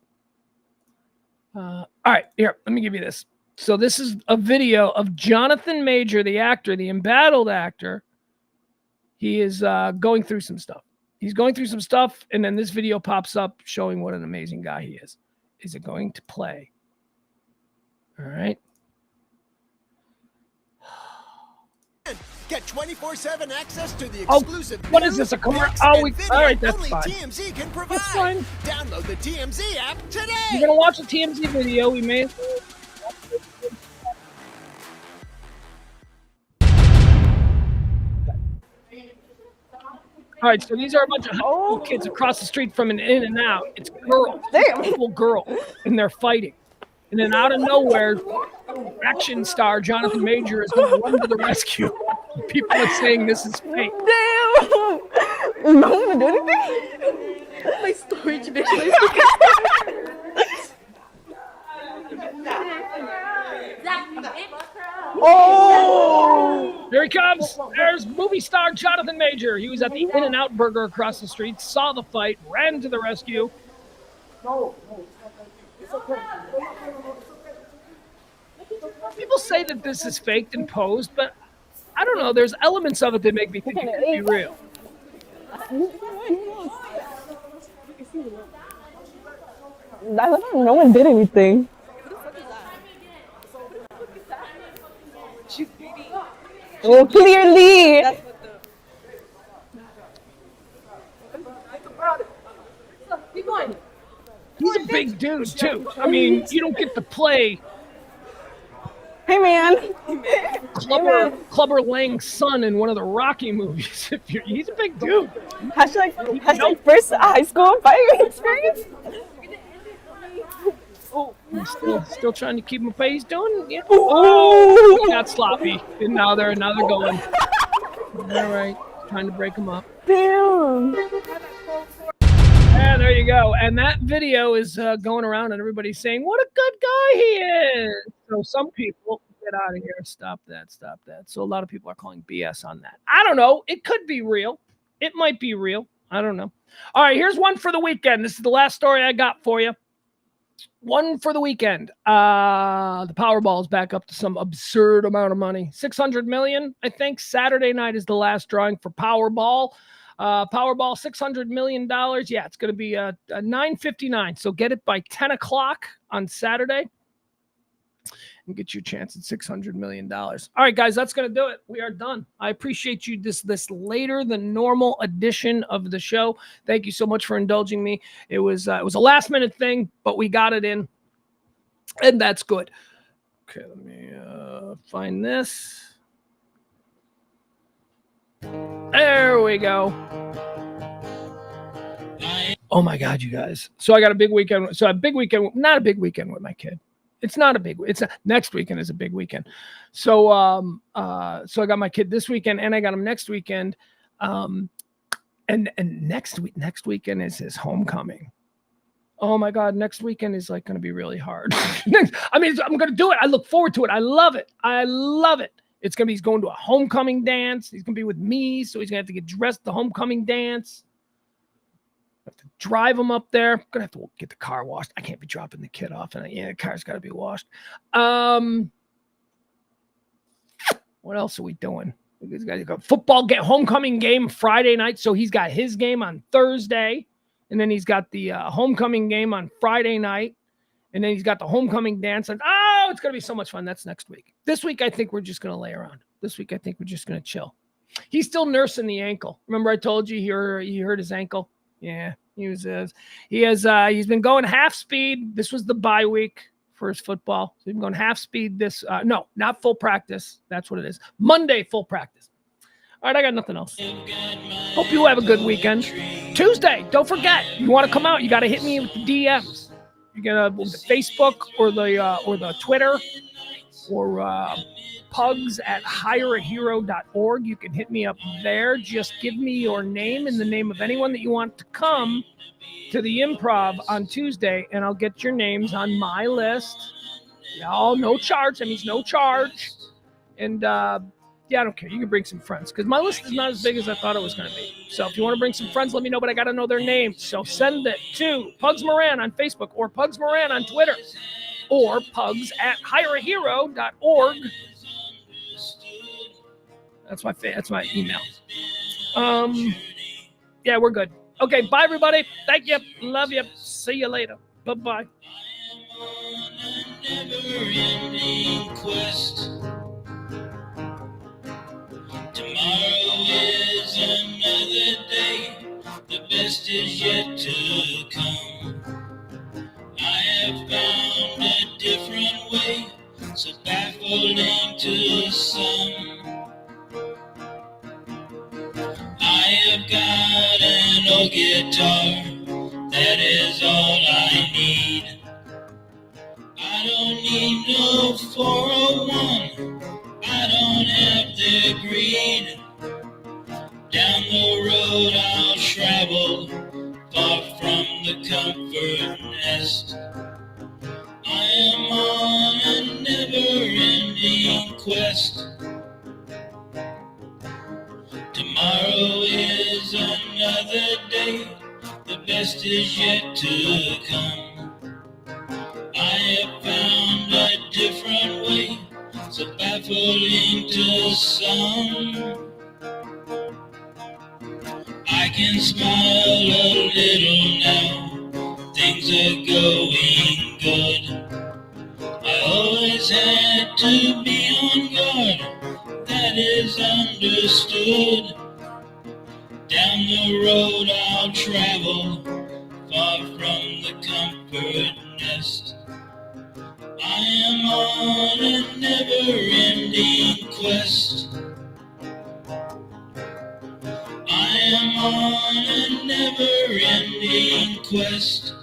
All right, here, let me give you this. So this is a video of Jonathan Major, the actor, the embattled actor. He is going through some stuff. He's going through some stuff, and then this video pops up showing what an amazing guy he is. Is it going to play? All right. Get 24/7 access to the exclusive. What is this? A commercial? All right, that's only fine. TMZ can provide. That's fine. Download the TMZ app today. You're gonna watch a TMZ video. We may. All right, so these are a bunch of high school kids across the street from an In-N-Out. It's girls, little girls, and they're fighting. And then out of nowhere, action star Jonathan Major is going to run to the rescue. People are saying this is fake. Damn! I'm not even doing anything. My storage dish. Oh! Here he comes. There's movie star Jonathan Major. He was at the In-N-Out Burger across the street, saw the fight, ran to the rescue. People say that this is faked and posed, but I don't know. There's elements of it that make me think it could be real. I thought no one did anything. Well, clearly. He's a big dude too. I mean, you don't get to play Hey, man. Clubber Lang's son in one of the Rocky movies. He's a big dude. Hashtag first high school fighting experience. Still trying to keep him away. He's doing. Yeah. Oh, he got sloppy. And now they're going. All right, trying to break him up. Damn. Yeah, there you go. And that video is going around, and everybody's saying, "What a good guy he is." So some people get out of here. Stop that. So a lot of people are calling BS on that. I don't know. It could be real. It might be real. I don't know. All right, here's one for the weekend. This is the last story I got for you. One for the weekend. The Powerball is back up to some absurd amount of money. $600 million. I think Saturday night is the last drawing for Powerball. Powerball, $600 million. Yeah, it's going to be a $9.59. So get it by 10 o'clock on Saturday and get your chance at $600 million. All right, guys, that's going to do it. We are done. I appreciate you this later than normal edition of the show. Thank you so much for indulging me. It was a last minute thing, but we got it in, and that's good. Okay, let me find this. There we go. Oh my God, you guys. So I got a big weekend. So a big weekend, not a big weekend with my kid. It's not a big, next weekend is a big weekend. So, so I got my kid this weekend and I got him next weekend. And next weekend is his homecoming. Oh my God, next weekend is like going to be really hard. I mean, I'm going to do it. I look forward to it. I love it. He's going to a homecoming dance. He's going to be with me. So he's going to have to get dressed at the homecoming dance. I have to drive him up there. I'm going to have to get the car washed. I can't be dropping the kid off. And the car's got to be washed. What else are we doing? He's got a football homecoming game Friday night. So he's got his game on Thursday. And then he's got the homecoming game on Friday night. And then he's got the homecoming dance. And it's going to be so much fun. That's next week. This week, I think we're just going to lay around. This week, I think we're just going to chill. He's still nursing the ankle. Remember I told you he hurt his ankle? Yeah, he's been going half speed. This was the bye week for his football. So he's been going half speed no, not full practice. That's what it is. Monday, full practice. All right, I got nothing else. Hope you have a good weekend. Tuesday, don't forget, you want to come out, you got to hit me with the DMs. You're going to the Facebook or the Twitter or Pugs at hireahero.org. You can hit me up there. Just give me your name and the name of anyone that you want to come to the Improv on Tuesday, and I'll get your names on my list. No charge. That means no charge. And I don't care. You can bring some friends because my list is not as big as I thought it was going to be. So if you want to bring some friends, let me know, but I got to know their names. So send it to Pugs Moran on Facebook or Pugs Moran on Twitter or Pugs at hireahero.org. That's my email. Yeah, we're good. Okay, bye everybody. Thank you. Love you. See you later. Bye-bye. Tomorrow is another day. The best is yet to come. I have found a different way, so baffling to some. I have got an old guitar, that is all I need. I don't need no 401, I don't have the greed. Down the road I'll travel, far from the comfort nest. I am on a never-ending quest. Tomorrow is another day, the best is yet to come. I have found a different way, so baffling to some. I can smile a little now, things are going good. I always had to be on guard, that is understood. Down the road I'll travel, far from the comfort nest. I am on a never-ending quest. I am on a never-ending quest.